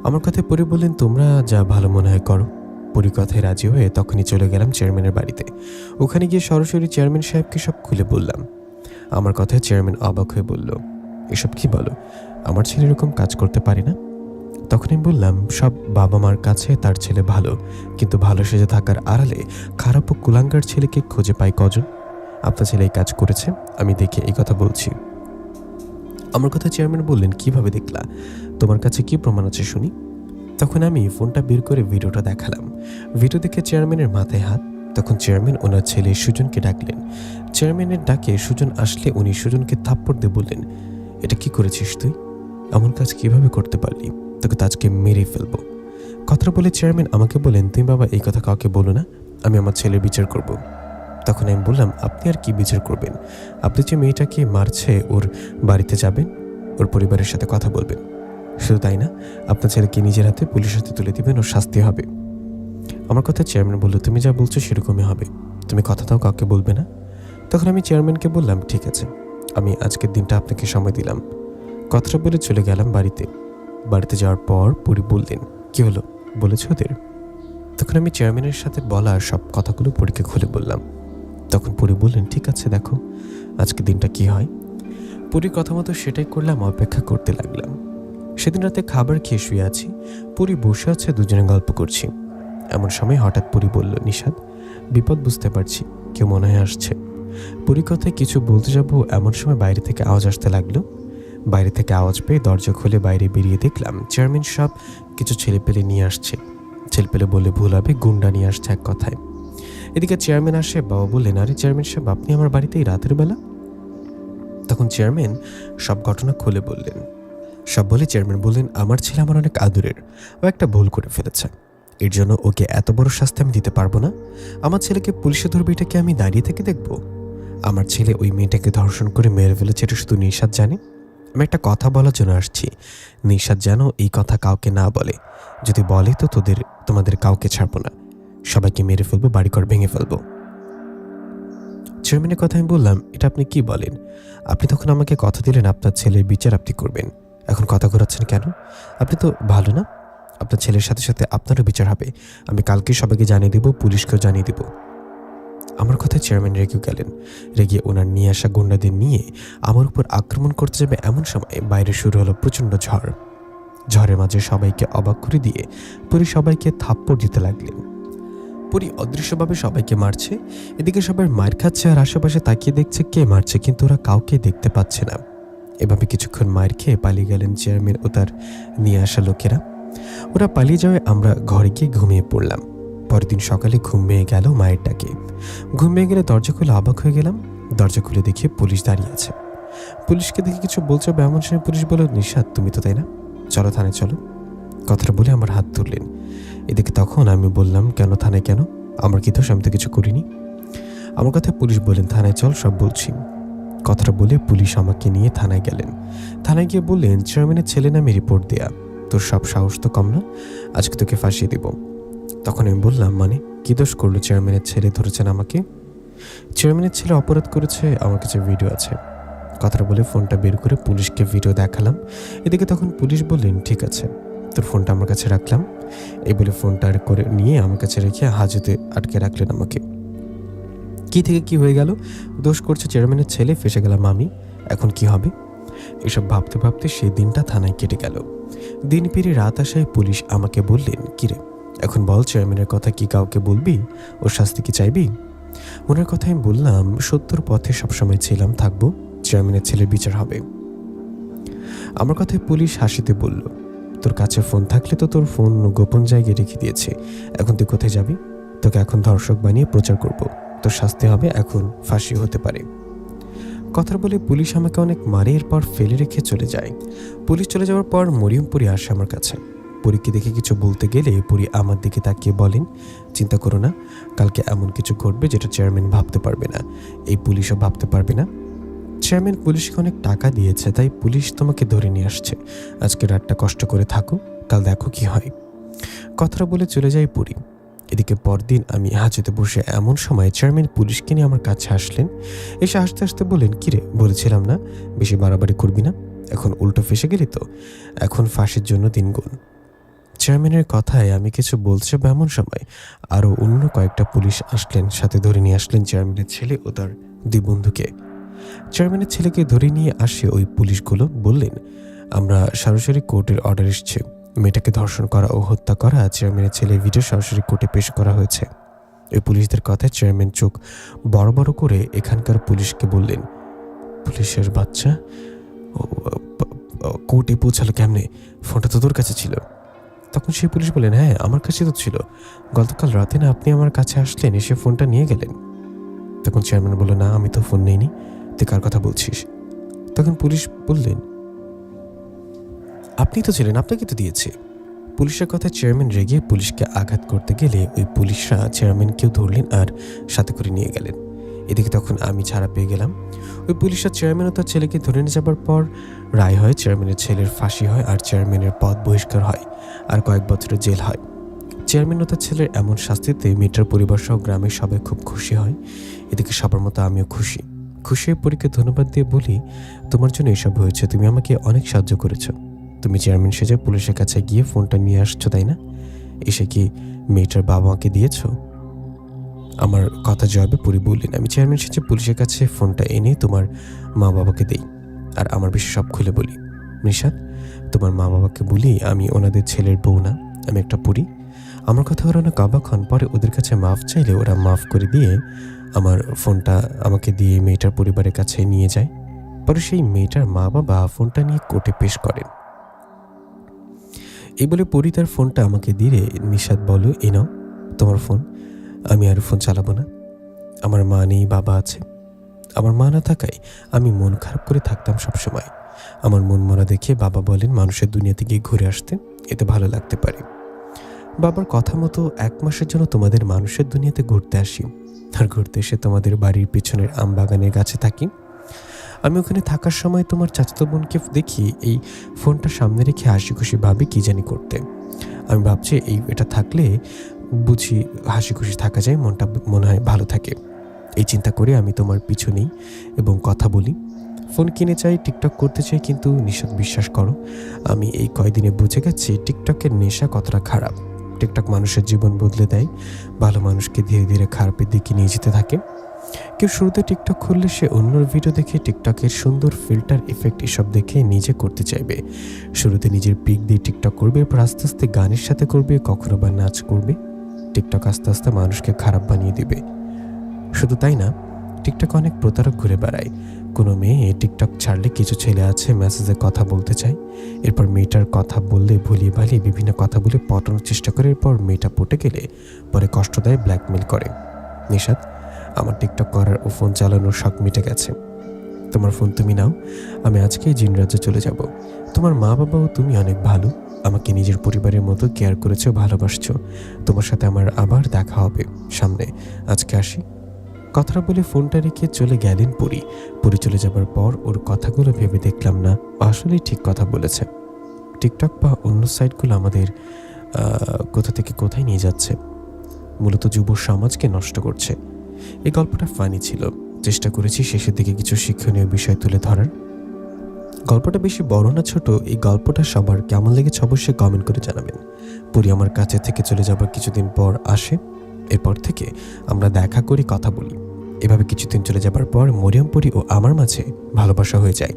আমার কথায় পরি বললেন, তোমরা যা ভালো মনে হয় করো। পরি কথায় রাজি হয়ে তখনই চলে গেলাম চেয়ারম্যানের বাড়িতে। ওখানে গিয়ে সরাসরি চেয়ারম্যান সাহেবকে সব খুলে বললাম। আমার কথায় চেয়ারম্যান অবাক হয়ে বলল, এসব কি বলো, আমার ছেলে এরকম কাজ করতে পারে না। তখন আমি বললাম, সব বাবা মার কাছে তার ছেলে ভালো, কিন্তু ভালো সেজে থাকার আড়ালে খারাপ ও কুলাঙ্গার ছেলেকে খুঁজে পায় কজন? আপনার ছেলে এই কাজ করেছে, আমি দেখে এই কথা বলছি। আমার কথা চেয়ারম্যান বললেন, কিভাবে দেখলা, তোমার কাছে কি প্রমাণ আছে শুনি। তখন আমি ফোনটা বের করে ভিডিওটা দেখালাম। ভিডিও দেখে চেয়ারম্যানের মাথায় হাত। তখন চেয়ারম্যান ওনার ছেলে সুজনকে ডাকলেন। চেয়ারম্যানের ডাকে সুজন আসলে উনি সুজনকে থাপ্পড় দিয়ে বললেন, এটা কি করেছিস তুই, এমন কাজ কিভাবে করতে পারলি, তোকে তো আজকে মেরে ফেলবো। কথাটা বলে চেয়ারম্যান আমাকে বলেন, তুমি বাবা এই কথা কাউকে বলো না, আমি আমার ছেলের বিচার করব। তখন আমি বললাম, আপনি আর কি বিচার করবেন? আপনি যে মেয়েটাকে মারছে ওর বাড়িতে যাবেন, ওর পরিবারের সাথে কথা বলবেন। শুধু তাই না, আপনার ছেলেকে নিজের হাতে পুলিশের হাতে তুলে দিবেন, ওর শাস্তি হবে। আমার কথা চেয়ারম্যান বলল, তুমি যা বলছো সেরকমই হবে, তুমি কথাটাও কাউকে বলবে না। তখন আমি চেয়ারম্যানকে বললাম, ঠিক আছে, আমি আজকের দিনটা আপনাকে সময় দিলাম। কথাটা বলে চলে গেলাম বাড়িতে। বাড়িতে যাওয়ার পর পুরি বললেন, কি হলো বলেছ ওদের? তখন আমি চেয়ারম্যানের সাথে বলা সব কথাগুলো পুরীকে খুলে বললাম। তখন পুরি বললেন, ঠিক আছে, দেখো আজকের দিনটা কি হয়। পুরীর কথা মতো সেটাই করলাম, অপেক্ষা করতে লাগলাম। সেদিন রাতে খাবার খেয়ে শুয়ে আছি, পুরি বসে আছে, দুজনে গল্প করছি। এমন সময় হঠাৎ পুরি বলল, নিশাদ, বিপদ বুঝতে পারছি, কেউ মনে হয় আসছে। পুরি কথায় কিছু বলতে যাব, এমন সময় বাইরে থেকে আওয়াজ আসতে লাগলো। বাইরে থেকে আওয়াজ পেয়ে দরজা খুলে বাইরে বেরিয়ে দেখলাম চেয়ারম্যান সাহেব কিছু ছেলেপেলে নিয়ে আসছে। ছেলেপেলে বলে ভুল হবে, গুন্ডা নিয়ে আসছে এক কথায়। এদিকে চেয়ারম্যান আসে, বাবা বললেন, আরে চেয়ারম্যান সাহেব, আপনি আমার বাড়িতে এই রাতের বেলা? তখন চেয়ারম্যান সব ঘটনা খুলে বললেন। সব বলে চেয়ারম্যান বললেন, আমার ছেলে আমার অনেক আদরের, ও একটা ভুল করে ফেলেছে, এর জন্য ওকে এত বড় শাস্তি আমি দিতে পারবো না। আমার ছেলেকে পুলিশে ধরবে, এটাকে আমি দাঁড়িয়ে থেকে দেখব? আমার ছেলে ওই মেয়েটাকে ধর্ষণ করে মেরে ফেলেছে, এটা শুধু নিশাদ জানে। আমি একটা কথা বলার জন্য আসছি, নিশাদ যেন এই কথা কাউকে না বলে। যদি বলে তো তোমাদের কাউকে ছাড়বো না, সবাইকে মেরে ফেলবো, বাড়িঘর ভেঙে ফেলবো। চেয়ারম্যানের কথা আমি বললাম, এটা আপনি কি বলেন? আপনি তখন আমাকে কথা দিলেন আপনার ছেলের বিচার আপনি করবেন, এখন কথা ঘোরাচ্ছেন কেন? আপনি তো ভালো না, আপনার ছেলের সাথে সাথে আপনারও বিচার হবে। আমি কালকে সবাইকে জানিয়ে দেব, পুলিশকেও জানিয়ে দেব। আমার কথায় চেয়ারম্যান রেগে গেলেন। রেগে ওনার নিয়ে আসা গুন্ডাদের নিয়ে আমার উপর আক্রমণ করতে যাবে, এমন সময় বাইরে শুরু হলো প্রচণ্ড ঝড়। ঝড়ের মাঝে সবাইকে অবাক করে দিয়ে পুরি সবাইকে থাপ্পড় দিতে লাগলেন। পুরি অদৃশ্যভাবে সবাইকে মারছে, এদিকে সবাই মার খাচ্ছে আর আশেপাশে তাকিয়ে দেখছে কে মারছে, কিন্তু ওরা কাউকে দেখতে পাচ্ছে না। এভাবে কিছুক্ষণ মার খেয়ে পালিয়ে গেলেন চেয়ারম্যান ও তার নিয়ে আসা লোকেরা। ওরা পালিয়ে যাওয়ায় আমরা ঘরে গিয়ে ঘুমিয়ে পড়লাম। পরের দিন সকালে ঘুম ভেঙে গেল মায়ের ডাকে। ঘুম ভেঙে গেলে দরজা খুলে অবাক হয়ে গেলাম। দরজা খুলে দেখি পুলিশ দাঁড়িয়ে আছে। পুলিশকে দেখে কিছু বলছে, এমন সময় পুলিশ বলল, নিশাদ, তুমি তো তাই না, চলো থানায় চলো। কথাটা বলে আমার হাত তুললেন। এদিকে তখন আমি বললাম, কেন থানায় কেন? আমার কি দোষ? আমি তো কিছু করিনি। আমার কথায় পুলিশ বললেন, থানায় চল, সব বলছি। কথাটা বলে পুলিশ আমাকে নিয়ে থানায় গেলেন। থানায় গিয়ে বললেন, চেয়ারম্যানের ছেলে নামে রিপোর্ট দেয়া, তোর সব সাহস তো কম না, আজকে তোকে ফাঁসিয়ে দিব। তখন আমি বললাম, মানে কি দোষ করলো? চেয়ারম্যানের ছেলে ধরেছেন আমাকে? চেয়ারম্যানের ছেলে অপরাধ করেছে, আমার কাছে ভিডিও আছে। কথাটা বলে ফোনটা বের করে পুলিশকে ভিডিও দেখালাম। এদিকে তখন পুলিশ বললেন, ঠিক আছে, তোর ফোনটা আমার কাছে রাখলাম। এই বলে ফোনটা করে নিয়ে আমার কাছে রেখে হাজতে আটকে রাখলেন আমাকে। কি থেকে কি হয়ে গেল? দোষ করছে চেয়ারম্যানের ছেলে, ফেসে গেলাম আমি, এখন কি হবে? এসব ভাবতে ভাবতে সেই দিনটা থানায় কেটে গেল। দিন পেরিয়ে রাত আসায় পুলিশ আমাকে বললেন, কিরে এখন বল, চেয়ারম্যানের কথা কি কাউকে বলবি? ওর শাস্তি কি চাইবি? ওনার কথা আমি বললাম, সত্যর পথে সবসময় ছিলাম, থাকবো, চেয়ারম্যানের ছেলের বিচার হবে। আমার কথায় পুলিশ হাসিতে বলল, তোর কাছে ফোন থাকলে তো তোর ফোন গোপন জায়গায় রেখে দিয়েছে, এখন তুই কোথায় যাবি? তোকে এখন ধর্ষক বানিয়ে প্রচার করব, তোর শাস্তি হবে, এখন ফাঁসি হতে পারে। কথা বলে পুলিশ আমাকে অনেক মারে, এরপর ফেলে রেখে চলে যায়। পুলিশ চলে যাওয়ার পর মরিয়মপুরি আসে আমার কাছে। পুরীকে দেখে কিছু বলতে গেলে পুরী আমার দিকে তাকিয়ে বলেন, চিন্তা করো না, কালকে এমন কিছু ঘটবে যেটা চেয়ারম্যান ভাবতে পারবে না, এই পুলিশও ভাবতে পারবে না। চেয়ারম্যান পুলিশকে অনেক টাকা দিয়েছে, তাই পুলিশ তোমাকে ধরে নিয়ে আসছে। আজকে রাতটা কষ্ট করে থাকো, কাল দেখো কি হয়। কথাটা বলে চলে যায় পুরী। এদিকে পরদিন আমি হাজতে বসে এমন সময় চেয়ারম্যান পুলিশকে নিয়ে আমার কাছে আসলেন। এসে হাসতে হাসতে বললেন, কিরে, বলেছিলাম না বেশি বাড়াবাড়ি করবি না, এখন উল্টো ফেসে গেলি তো, এখন ফাঁসির জন্য দিনগুণ। চেয়ারম্যানের কথায় আমি কিছু বলছে, এমন সময় আরও অন্য কয়েকটা পুলিশ আসলেন, সাথে ধরে নিয়ে আসলেন চেয়ারম্যানের ছেলে ও তার দুই বন্ধুকে। চেয়ারম্যানের ছেলেকে ধরে নিয়ে আসে ওই পুলিশগুলো বললেন, আমরা সরাসরি কোর্টের অর্ডার এসছে, মেয়েটাকে ধর্ষণ করা ও হত্যা করা চেয়ারম্যানের ছেলের ভিডিও সরাসরি কোর্টে পেশ করা হয়েছে। ওই পুলিশদের কথায় চেয়ারম্যান চোখ বড় বড় করে এখানকার পুলিশকে বললেন, পুলিশের বাচ্চা কোর্টে পৌঁছালো কেমনে? ফোনটা তো তোর কাছে ছিল। তখন সেই পুলিশ বললেন, হ্যাঁ আমার কাছে তো ছিল, গতকাল রাতে না আপনি আমার কাছে আসলেন, এসে ফোনটা নিয়ে গেলেন। তখন চেয়ারম্যান বলল, না আমি তো ফোন নেইনি, তুই কার কথা বলছিস? তখন পুলিশ বললেন, আপনি তো ছিলেন, আপনাকে তো দিয়েছে। পুলিশের কথা চেয়ারম্যান রেগে পুলিশকে আঘাত করতে গেলে ওই পুলিশরা চেয়ারম্যানকেও ধরলেন আর সাথে করে নিয়ে গেলেন। এদিকে তখন আমি ছাড়া পেয়ে গেলাম। ওই পুলিশের চেয়ারম্যানও তার ছেলেকে ধরে নিয়ে যাবার পর রায় হয়, চেয়ারম্যানের ছেলের ফাঁসি হয় আর চেয়ারম্যানের পদ বহিষ্কার হয় আর কয়েক বছরের জেল হয়। চেয়ারম্যান ও তার ছেলের এমন শাস্তিতে মেয়েটার পরিবার সহ গ্রামের সবাই খুব খুশি হয়। এদিকে সবার মতো আমিও খুশি হয়ে পরীকে ধন্যবাদ দিয়ে বলি, তোমার জন্য এসব হয়েছে, তুমি আমাকে অনেক সাহায্য করেছো। তুমি চেয়ারম্যান সেজে পুলিশের কাছে গিয়ে ফোনটা নিয়ে আসছো, তাই না? এসে কি মেয়েটার বাবা মাকে দিয়েছো? আমার কথা জবাবে পরি বললেন, আমি চেয়ারম্যান সেজে পুলিশের কাছে ফোনটা এনে তোমার মা বাবাকে দেই আর আমার বিষয়ে সব খুলে বলি। নিশাত, তোমার মা বাবাকে বলি আমি ওনাদের ছেলের বউ না, আমি একটা পরি। আমার কথা ওরা অনেক অবাক হন। পরে ওদের কাছে মাফ চাইলে ওরা মাফ করে দিয়ে আমার ফোনটা আমাকে দিয়ে মেয়েটার পরিবারের কাছে নিয়ে যায়। পরে সেই মেয়েটার মা বাবা ফোনটা নিয়ে কোর্টে পেশ করেন। এই বলে পরি তার ফোনটা আমাকে দিলে, নিশাত বলো, এ নাও তোমার ফোন, আমি আর ফোন চালাবো না। আমার মা নেই, বাবা আছে। আমার মা না থাকায় আমি মন খারাপ করে থাকতাম সবসময়। আমার মন মরা দেখে বাবা বলেন মানুষের দুনিয়া থেকে ঘুরে আসতে, এতে ভালো লাগতে পারে। বাবার কথা মতো 1 মাসের জন্য তোমাদের মানুষের দুনিয়াতে ঘুরতে আসি আর ঘুরতে এসে তোমাদের বাড়ির পিছনের আম বাগানের গাছে থাকি। আমি ওখানে থাকার সময় তোমার চাচাতো বোনকে দেখি এই ফোনটা সামনে রেখে হাসি খুশি ভাবে কি জানি করতে। আমি ভাবছি এটা থাকলে বুঝি হাসি খুশি থাকা যায়, মনটা মনে হয় ভালো থাকে। এই চিন্তা করে আমি তোমার পিছু নেই এবং কথা বলি। ফোন কিনে চাই, টিকটক করতে চাই, কিন্তু নিঃস্বাদ বিশ্বাস করো আমি এই কয়দিনে বুঝে গেছি টিকটকের নেশা কতটা খারাপ। টিকটক মানুষের জীবন বদলে দেয়, ভালো মানুষকে ধীরে ধীরে খারাপের দিকে নিয়ে যেতে থাকে। কেউ শুরুতে টিকটক খুললে সে অন্যর ভিডিও দেখে টিকটকের সুন্দর ফিল্টার ইফেক্ট এসব দেখে নিজে করতে চাইবে। শুরুতে নিজের পিক দিয়ে টিকটক করবে, এরপর আস্তে আস্তে গানের সাথে করবে, কখনো বা নাচ করবে। টিকটক আস্তে আস্তে মানুষকে খারাপ বানিয়ে দেবে। শুধু তাই না, টিকটক অনেক প্রতারক ঘুরে বেড়ায়। কোনো মেয়ে টিকটক ছাড়লে কিছু ছেলে আছে মেসেজে কথা বলতে চায়, এরপর মেয়েটার কথা বললে ভুলিয়ে ভালিয়ে বিভিন্ন কথা বলে পটানোর চেষ্টা করে, এরপর মেয়েটা পটে গেলে পরে কষ্ট দেয়, ব্ল্যাকমেল করে। নিশাত, আমার টিকটক করার ও ফোন চালানোর শখ মিটে গেছে। তোমার ফোন তুমি নাও, আমি আজকেই জিন রাজ্যে চলে যাব। তোমার মা বাবাও তুমি অনেক ভালো, আমাকে নিজের পরিবারের মতো কেয়ার করেছো, ভালোবাসছো। তোমার সাথে আমার আবার দেখা হবে সামনে, আজকে আসি। কথাটা বলে ফোনটা রেখে চলে গেলেন পরি। পরি চলে যাবার পর ওর কথাগুলো ভেবে দেখলাম না, আসলেই ঠিক কথা বলেছে। টিকটক বা অন্য সাইটগুলো আমাদের কোথা থেকে কোথায় নিয়ে যাচ্ছে, মূলত যুব সমাজকে নষ্ট করছে। এই গল্পটা ফানি ছিল, চেষ্টা করেছি শেষের দিকে কিছু শিক্ষণীয় বিষয় তুলে ধরার। গল্পটা বেশি বড় না ছোট, এই গল্পটা সবার কেমন লেগেছে অবশ্যই কমেন্ট করে জানাবেন। পরি আমার কাছে থেকে চলে যাবার কিছুদিন পর আসে, এরপর থেকে আমরা দেখা করি, কথা বলি। এভাবে কিছুদিন চলে যাবার পর মরিয়ম পরি ও আমার মাঝে ভালোবাসা হয়ে যায়।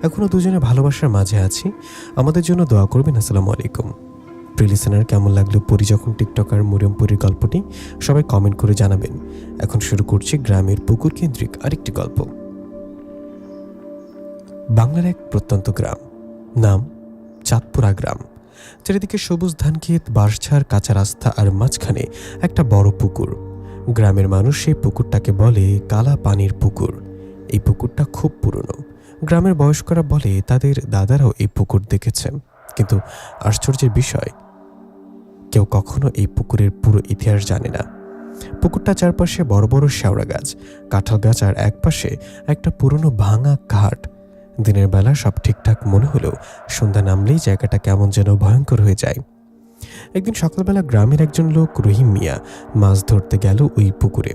এখনও দুজনে ভালোবাসার মাঝে আছি, আমাদের জন্য দোয়া করবেন। আসসালামু আলাইকুম। প্রিয় লিসেনার, কেমন লাগলো পরি যখন টিকটক আর মরিয়ম পরির গল্পটি সবাই কমেন্ট করে জানাবেন। এখন শুরু করছি গ্রামের পুকুর কেন্দ্রিক আরেকটি গল্প। বাংলার এক প্রত্যন্ত গ্রাম, নাম চাঁদপুরা গ্রাম। চারিদিকে সবুজ ধান ক্ষেত, বাঁশঝাড়, কাঁচা রাস্তা আর মাঝখানে একটা বড় পুকুর। গ্রামের মানুষ সেই পুকুরটাকে বলে কালা পানির পুকুর। এই পুকুরটা খুব পুরনো। গ্রামের বয়স্করা বলে তাদের দাদারাও এই পুকুর দেখেছে, কিন্তু আশ্চর্যের বিষয় কেউ কখনো এই পুকুরের পুরো ইতিহাস জানে না। পুকুরটা চারপাশে বড় বড় শেওড়া গাছ, কাঁঠাল গাছ আর একপাশে একটা পুরনো ভাঙা ঘাট। দিনের বেলা সব ঠিকঠাক মনে হলেও সন্ধ্যা নামলেই জায়গাটা কেমন যেন ভয়ঙ্কর হয়ে যায়। একদিন সকালবেলা গ্রামের একজন লোক রহিম মিয়া মাছ ধরতে গেল ওই পুকুরে।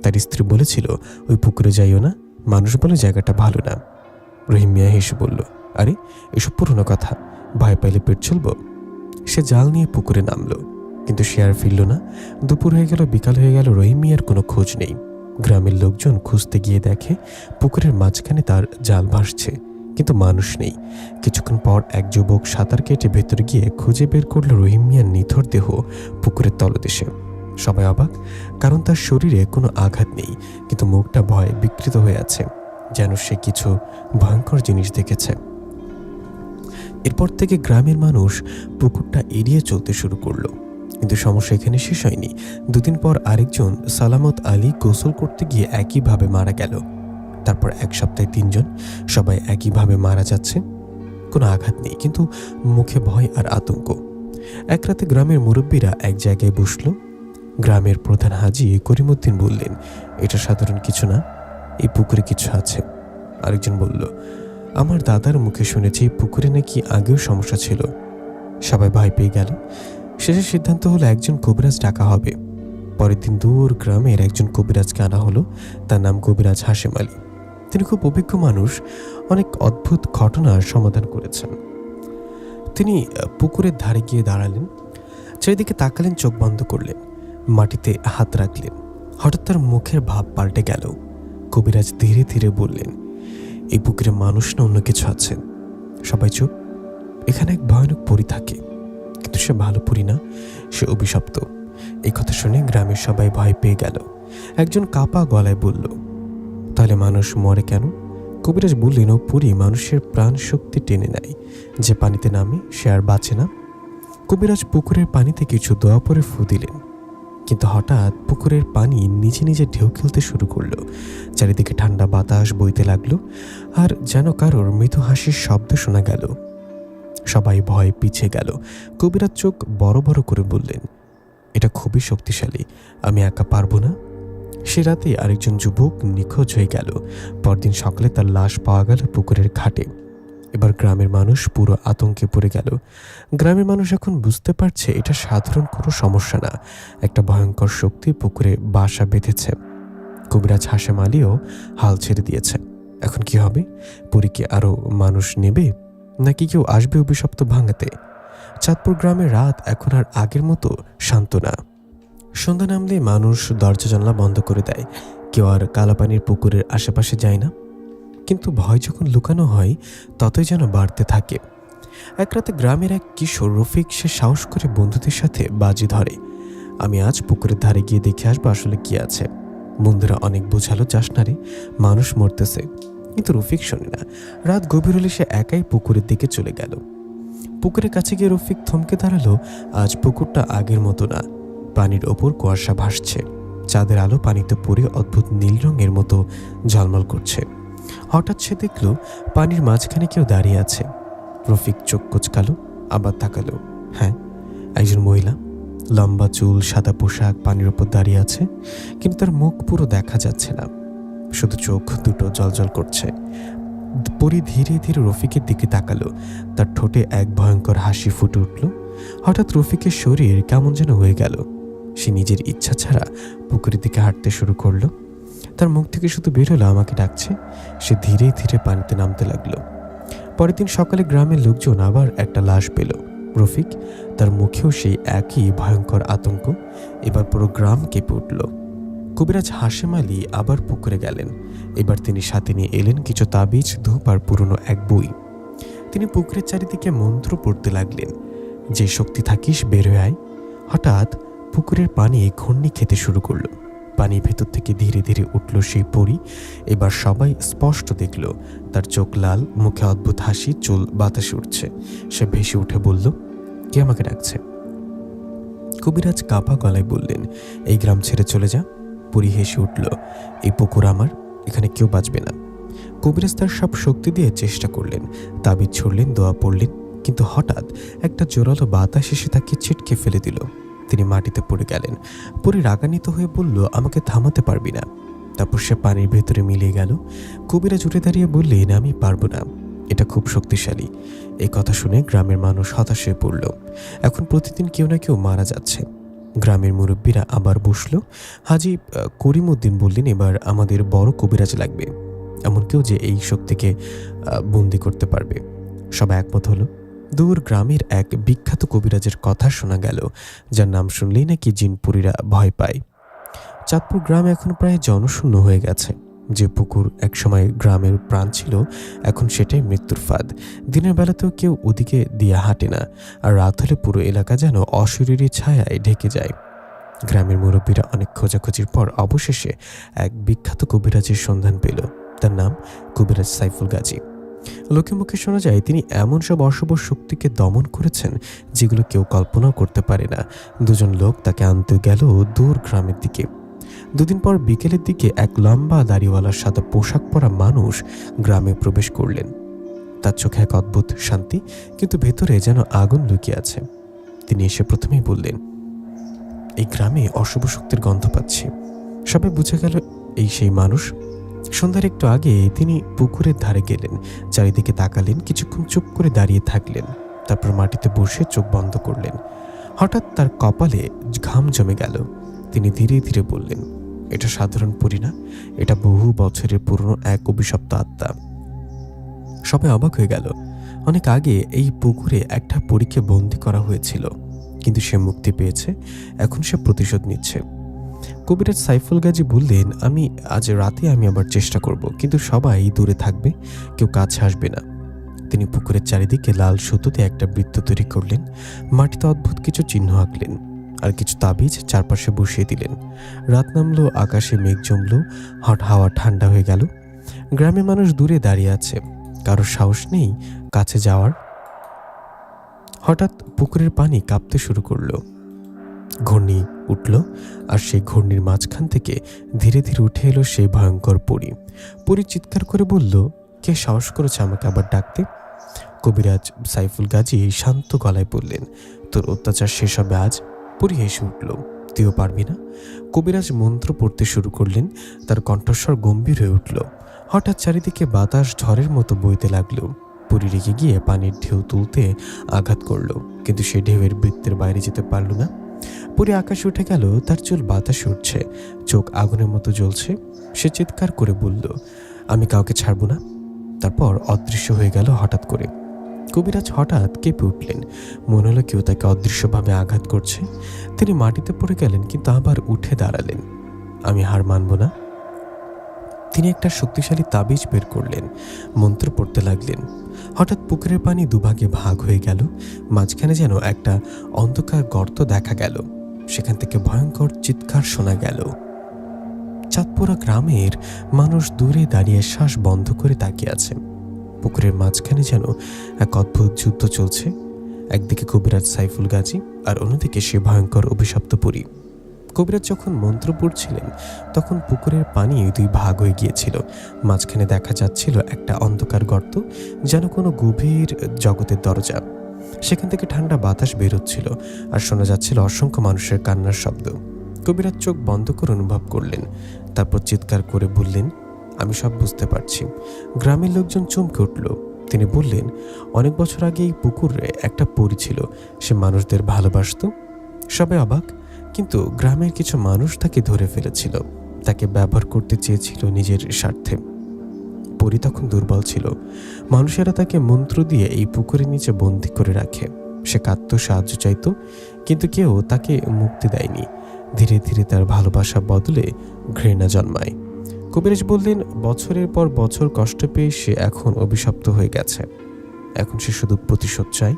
তার স্ত্রী বলেছিল ওই পুকুরে যাইও না, মানুষ বলে জায়গাটা ভালো না। রহিম মিয়া হেসে বলল, আরে এসব পুরনো কথা, ভয় পাইলে পেট চলব। সে জাল নিয়ে পুকুরে নামলো, কিন্তু সে আর ফিরল না। দুপুর হয়ে গেল, বিকাল হয়ে গেল, রহিম মিয়ার কোনো খোঁজ নেই। গ্রামের লোকজন খুঁজতে গিয়ে দেখে পুকুরের মাঝখানে তার জাল ভাসছে, কিন্তু মানুষ নেই। কিছুক্ষণ পর এক যুবক সাঁতার কেটে ভেতরে গিয়ে খুঁজে বের করলো রহিম মিয়ার নিথর দেহ পুকুরের তলদেশে। সবাই অবাক, কারণ তার শরীরে কোনো আঘাত নেই, কিন্তু মুখটা ভয়ে বিকৃত হয়ে আছে, যেন সে কিছু ভয়ঙ্কর জিনিস দেখেছে। এরপর থেকে গ্রামের মানুষ পুকুরটা এড়িয়ে চলতে শুরু করলো। কিন্তু সমস্যা এখানে শেষ হয়নি। দুদিন পর আরেকজন সালামত আলী গোসল করতে গিয়ে একইভাবে মারা গেল। তারপর এক সপ্তাহে 3 জন, সবাই একইভাবে মারা যাচ্ছে। কোনো আঘাত নেই, কিন্তু মুখে ভয় আর আতঙ্ক। এক রাতে গ্রামের মুরব্বীরা এক জায়গায় বসলো। গ্রামের প্রধান হাজী করিমউদ্দিন বললেন, এটা সাধারণ কিছু না, এই পুকুরে কিছু আছে। আরেকজন বলল, আমার দাদার মুখে শুনেছি এই পুকুরে নাকি আগেও সমস্যা ছিল। সবাই ভয় পেয়ে গেল। শেষে সিদ্ধান্ত হলো একজন কবিরাজ ডাকা হবে। পরের দিন দূর গ্রামের একজন কবিরাজকে আনা হলো। তার নাম কবিরাজ হাশেম আলী। তিনি খুব অভিজ্ঞ মানুষ, অনেক অদ্ভুত ঘটনার সমাধান করেছেন। তিনি পুকুরের ধারে গিয়ে দাঁড়ালেন, চারিদিকে তাকালেন, চোখ বন্ধ করলেন, মাটিতে হাত রাখলেন। হঠাৎ তার মুখের ভাব পাল্টে গেল। কবিরাজ ধীরে ধীরে বললেন, এই পুকুরে মানুষ না অন্য কিছু আছে। সবাই চুপ। এখানে এক ভয়ানক পরী থাকে, কিন্তু সে ভালো পরী না, সে অভিশপ্ত। এই কথা শুনে গ্রামের সবাই ভয় পেয়ে গেল। একজন কাপা গলায় বলল, তাহলে মানুষ মরে কেন? কবিরাজ বললেন, ও পরী মানুষের প্রাণ শক্তি টেনে নেয়, যে পানিতে নামে সে আর বাঁচে না। কবিরাজ পুকুরের পানিতে কিছু দোয়া পরে ফু দিলেন, কিন্তু হঠাৎ পুকুরের পানি নিজে নিজে ঢেউ খেলতে শুরু করলো। চারিদিকে ঠান্ডা বাতাস বইতে লাগলো, আর যেন কারোর মৃদু হাসির শব্দ শোনা গেল। সবাই ভয় পিছিয়ে গেল। কবিরাজ চোখ বড় বড় করে বললেন, এটা খুবই শক্তিশালী, আমি একা পারবো না। সে রাতে আরেকজন যুবক নিখোঁজ হয়ে গেল। পরদিন সকালে তার লাশ পাওয়া গেল পুকুরের ঘাটে। এবার গ্রামের মানুষ পুরো আতঙ্কে পড়ে গেল। গ্রামের মানুষ এখন বুঝতে পারছে এটা সাধারণ কোনো সমস্যা না, একটা ভয়ঙ্কর শক্তি পুকুরে বাসা বেঁধেছে। কবিরাজ হাশেম আলীও হাল ছেড়ে দিয়েছে। এখন কি হবে? পরীকে আরো মানুষ নেবে, নাকি কেউ আসবে অভিশপ্ত ভাঙাতে? চাঁদপুর গ্রামের রাত এখন আর আগের মতো শান্ত না। সন্ধ্যা নামলে মানুষ দরজা জানলা বন্ধ করে দেয়, কেউ আর কালাপানির পুকুরের আশেপাশে যায় না। কিন্তু ভয় যখন লুকানো হয়, ততই যেন বাড়তে থাকে। এক রাতে গ্রামের এক কিশোর রফিক, সে সাহস করে বন্ধুদের সাথে বাজি ধরে, আমি আজ পুকুরের ধারে গিয়ে দেখে আসবো আসলে কি আছে। বন্ধুরা অনেক বোঝালো, যাস না রে, মানুষ মরতেছে। কিন্তু রফিক শোনে না। রাত গভীর হলে সে একাই পুকুরের দিকে চলে গেল। পুকুরের কাছে গিয়ে রফিক থমকে দাঁড়ালো। আজ পুকুরটা আগের মতো না, পানির ওপর কুয়াশা ভাসছে, চাঁদের আলো পানিতে পড়ে অদ্ভুত নীল রঙের মতো ঝলমল করছে। হঠাৎ সে দেখল পানির মাঝখানে কেউ দাঁড়িয়ে আছে। রফিক চোখ কোচকালো, আবার তাকালো। হ্যাঁ, একজন মহিলা, লম্বা চুল, সাদা পোশাক, পানির ওপর দাঁড়িয়ে আছে, কিন্তু তার মুখ পুরো দেখা যাচ্ছে না, শুধু চোখ দুটো জলজল করছে। পরি ধীরে ধীরে রফিকের দিকে তাকালো। তার ঠোঁটে এক ভয়ঙ্কর হাসি ফুটে উঠল। হঠাৎ রফিকের শরীর কেমন যেন হয়ে গেল। সে নিজের ইচ্ছা ছাড়া পুকুরের দিকে হাঁটতে শুরু করলো। তার মুখ থেকে শুধু বের হলো, আমাকে ডাকছে। সে ধীরে ধীরে পানিতে নামতে লাগলো। পরের দিন সকালে গ্রামের লোকজন আবার একটা লাশ পেল। রফিক, তার মুখেও সেই একই ভয়ঙ্কর আতঙ্ক। এবার পুরো গ্রাম কেঁপে উঠল। কবিরাজ হাশেম আলী আবার পুকুরে গেলেন। এবার তিনি সাথে নিয়ে এলেন কিছু তাবিজ, ধূপ আর পুরনো এক বই। তিনি পুকুরের চারিদিকে মন্ত্র পড়তে লাগলেন, যে শক্তি থাকিস বের হয়ে আয়। হঠাৎ পুকুরের পানি ঘূর্ণি খেতে শুরু করলো। পানির ভেতর থেকে ধীরে ধীরে উঠল সেই পরী। এবার সবাই স্পষ্ট দেখল, তার চোখ লাল, মুখে অদ্ভুত হাসি, চুল বাতাসে উঠছে। সে ভেসে উঠে বলল, কে আমাকে ডাকছে? কবিরাজ কাপা গলায় বললেন, এই গ্রাম ছেড়ে চলে যা। পরী হেসে উঠল, এই পুকুর আমার, এখানে কেউ বাঁচবে না। কবিরাজ তার সব শক্তি দিয়ে চেষ্টা করলেন, তাবিজ ছড়লেন, দোয়া পড়লেন, কিন্তু হঠাৎ একটা জোরালো বাতাস এসে তাকে ছিটকে ফেলে দিল। তিনি মাটিতে পড়ে গেলেন। পরী রাগান্বিত হয়ে বলল, আমাকে থামাতে পারবি না। তারপর সে পানির ভেতরে মিলিয়ে গেল। কবিরাজ উঠে দাঁড়িয়ে বললেন, আমি পারবো না, এটা খুব শক্তিশালী। এই কথা শুনে গ্রামের মানুষ হতাশ হয়ে পড়ল। এখন প্রতিদিন কেউ না কেউ মারা যাচ্ছে। গ্রামের মুরব্বীরা আবার বসলো। হাজী করিমউদ্দিন বললেন, এবার আমাদের বড় কবিরাজ লাগবে, এমন কেউ যে এই শক্তিকে বন্দি করতে পারবে। সবাই একমত হলো। দূর গ্রামের এক বিখ্যাত কবিরাজের কথা শোনা গেল, যার নাম শুনলেই নাকি জিনপুরীরা ভয় পায়। চাঁদপুর গ্রাম এখন প্রায় জনশূন্য হয়ে গেছে। যে পুকুর একসময় গ্রামের প্রাণ ছিল, এখন সেটাই মৃত্যুর ফাঁদ। দিনের বেলাতেও কেউ ওদিকে দিয়ে হাঁটে না, আর রাত হলে পুরো এলাকা যেন অশরীরী ছায়ায় ঢেকে যায়। গ্রামের মুরব্বীরা অনেক খোঁজাখুঁজির পর অবশেষে এক বিখ্যাত কবিরাজের সন্ধান পেল। তার নাম কবিরাজ সাইফুল গাজী। লোকে মুখে শোনা যায় তিনি এমন সব অশুভ শক্তিকে দমন করেছেন যেগুলো কেউ কল্পনাও করতে পারে না। দুজন লোক তাকে আনতে গেল দূর গ্রামের দিকে। দুদিন পর বিকেলের দিকে এক লম্বা দাড়িওয়ালার সাদা পোশাক পরা মানুষ গ্রামে প্রবেশ করলেন। তার চোখে এক অদ্ভুত শান্তি, কিন্তু ভেতরে যেন আগুন লুকিয়ে আছে। তিনি এসে প্রথমেই বললেন, এই গ্রামে অশুভ শক্তির গন্ধ পাচ্ছি। সবাই বুঝে গেল এই সেই মানুষ। সন্ধ্যার একটু আগে তিনি পুকুরের ধারে গেলেন, চারিদিকে তাকালেন, কিছুক্ষণ চুপ করে দাঁড়িয়ে থাকলেন, তারপর মাটিতে বসে চোখ বন্ধ করলেন। হঠাৎ তার কপালে ঘাম জমে গেল। তিনি ধীরে ধীরে বললেন, এটা সাধারণ পরী না, এটা বহু বছরের পুরনো এক অভিশপ্ত আত্মা। সবাই অবাক হয়ে গেল। অনেক আগে এই পুকুরে একটা পরীকে বন্দি করা হয়েছিল, কিন্তু সে মুক্তি পেয়েছে, এখন সে প্রতিশোধ নিচ্ছে। কবিরাজ সাইফুল গাজী বললেন, আজ রাতে আমি আবার চেষ্টা করব, কিন্তু সবাই দূরে থাকবে, কেউ কাছে আসবে না। তিনি পুকুরের চারিদিকে লাল সুতোতে একটা বৃত্ত তৈরি করলেন, মাটিতে অদ্ভুত কিছু চিহ্ন আঁকলেন, আর কিছু তাবিজ চারপাশে বসিয়ে দিলেন। রাত নামলো, আকাশে মেঘ জমলো, হট হাওয়া ঠান্ডা হয়ে গেল। গ্রামের মানুষ দূরে দাঁড়িয়ে আছে, কারো সাহস নেই কাছে যাওয়ার। হঠাৎ পুকুরের পানি কাঁপতে শুরু করলো। ঘূর্ণি উঠল, আর সেই ঘূর্ণির মাঝখান থেকে ধীরে ধীরে উঠে এলো সেই ভয়ঙ্কর পরী। পরী চিৎকার করে বলল, কে সাহস করেছে আমাকে আবার ডাকতে? কবিরাজ সাইফুল গাজী শান্ত গলায় বললেন, তোর অত্যাচার শেষ হবে আজ। পরী হেসে উঠল, তুইও পারবি না? কবিরাজ মন্ত্র পড়তে শুরু করলেন, তার কণ্ঠস্বর গম্ভীর হয়ে উঠল। হঠাৎ চারিদিকে বাতাস ঝড়ের মতো বইতে লাগলো। পরী রেগে গিয়ে পানির ঢেউ তুলতে আঘাত করলো, কিন্তু সে ঢেউয়ের বৃত্তের বাইরে যেতে পারল না। পরী আকাশে উঠে গেল, তার চুল বাতাসে উঠছে, চোখ আগুনের মতো জ্বলছে। সে চিৎকার করে বলল, আমি কাউকে ছাড়ব না। তারপর অদৃশ্য হয়ে গেল হঠাৎ করে। কবিরাজ হঠাৎ কেঁপে উঠলেন, মনে হলো কেউ তাকে অদৃশ্যভাবে আঘাত করছে। তিনি মাটিতে পড়ে গেলেন, কিন্তু আবার উঠে দাঁড়ালেন। আমি হার মানব না। তিনি একটা শক্তিশালী তাবিজ বের করলেন, মন্ত্র পড়তে লাগলেন। হঠাৎ পুকুরের পানি দুভাগে ভাগ হয়ে গেল, মাঝখানে যেন একটা অন্ধকার গর্ত দেখা গেল। সেখান থেকে ভয়ঙ্কর চিৎকার শোনা গেল। চাঁদপুরা গ্রামের মানুষ দূরে দাঁড়িয়ে শ্বাস বন্ধ করে তাকিয়ে আছে। পুকুরের মাঝখানে যেন এক অদ্ভুত যুদ্ধ চলছে। একদিকে কবিরাজ সাইফুল গাজী, আর অন্যদিকে সে ভয়ঙ্কর অভিশপ্ত পরী। কবিরাজ যখন মন্ত্র পড়ছিলেন, তখন পুকুরের পানি দুই ভাগ হয়ে গিয়েছিল। মাঝখানে দেখা যাচ্ছিল একটা অন্ধকার গর্ত, যেন কোনো গভীর জগতের দরজা। সেখান থেকে ঠান্ডা বাতাস বেরোচ্ছিল, আর শোনা যাচ্ছিল অসংখ্য মানুষের কান্নার শব্দ। কবিরাজ চোখ বন্ধ করে অনুভব করলেন, তারপর চিৎকার করে বললেন, আমি সব বুঝতে পারছি। গ্রামের লোকজন চমকে উঠল। তিনি বললেন, অনেক বছর আগে এই পুকুরে একটা পরী ছিল, সে মানুষদের ভালোবাসত। সবাই অবাক, কিন্তু গ্রামের কিছু মানুষ তাকে ধরে ফেলেছিল, তাকে ব্যবহার করতে চেয়েছিল নিজের স্বার্থে। পরী তখন দুর্বল ছিল, মানুষেরা তাকে মন্ত্র দিয়ে এই পুকুরের নিচে বন্দি করে রাখে। সে কাঁদত, সাহায্য চাইত, কিন্তু কেউ তাকে মুক্তি দেয়নি। ধীরে ধীরে তার ভালোবাসা বদলে ঘৃণা জন্মায়। কবিরাজ বললেন, বছরের পর বছর কষ্ট পেয়ে সে এখন অভিশপ্ত হয়ে গেছে, এখন সে শুধু প্রতিশোধ চায়।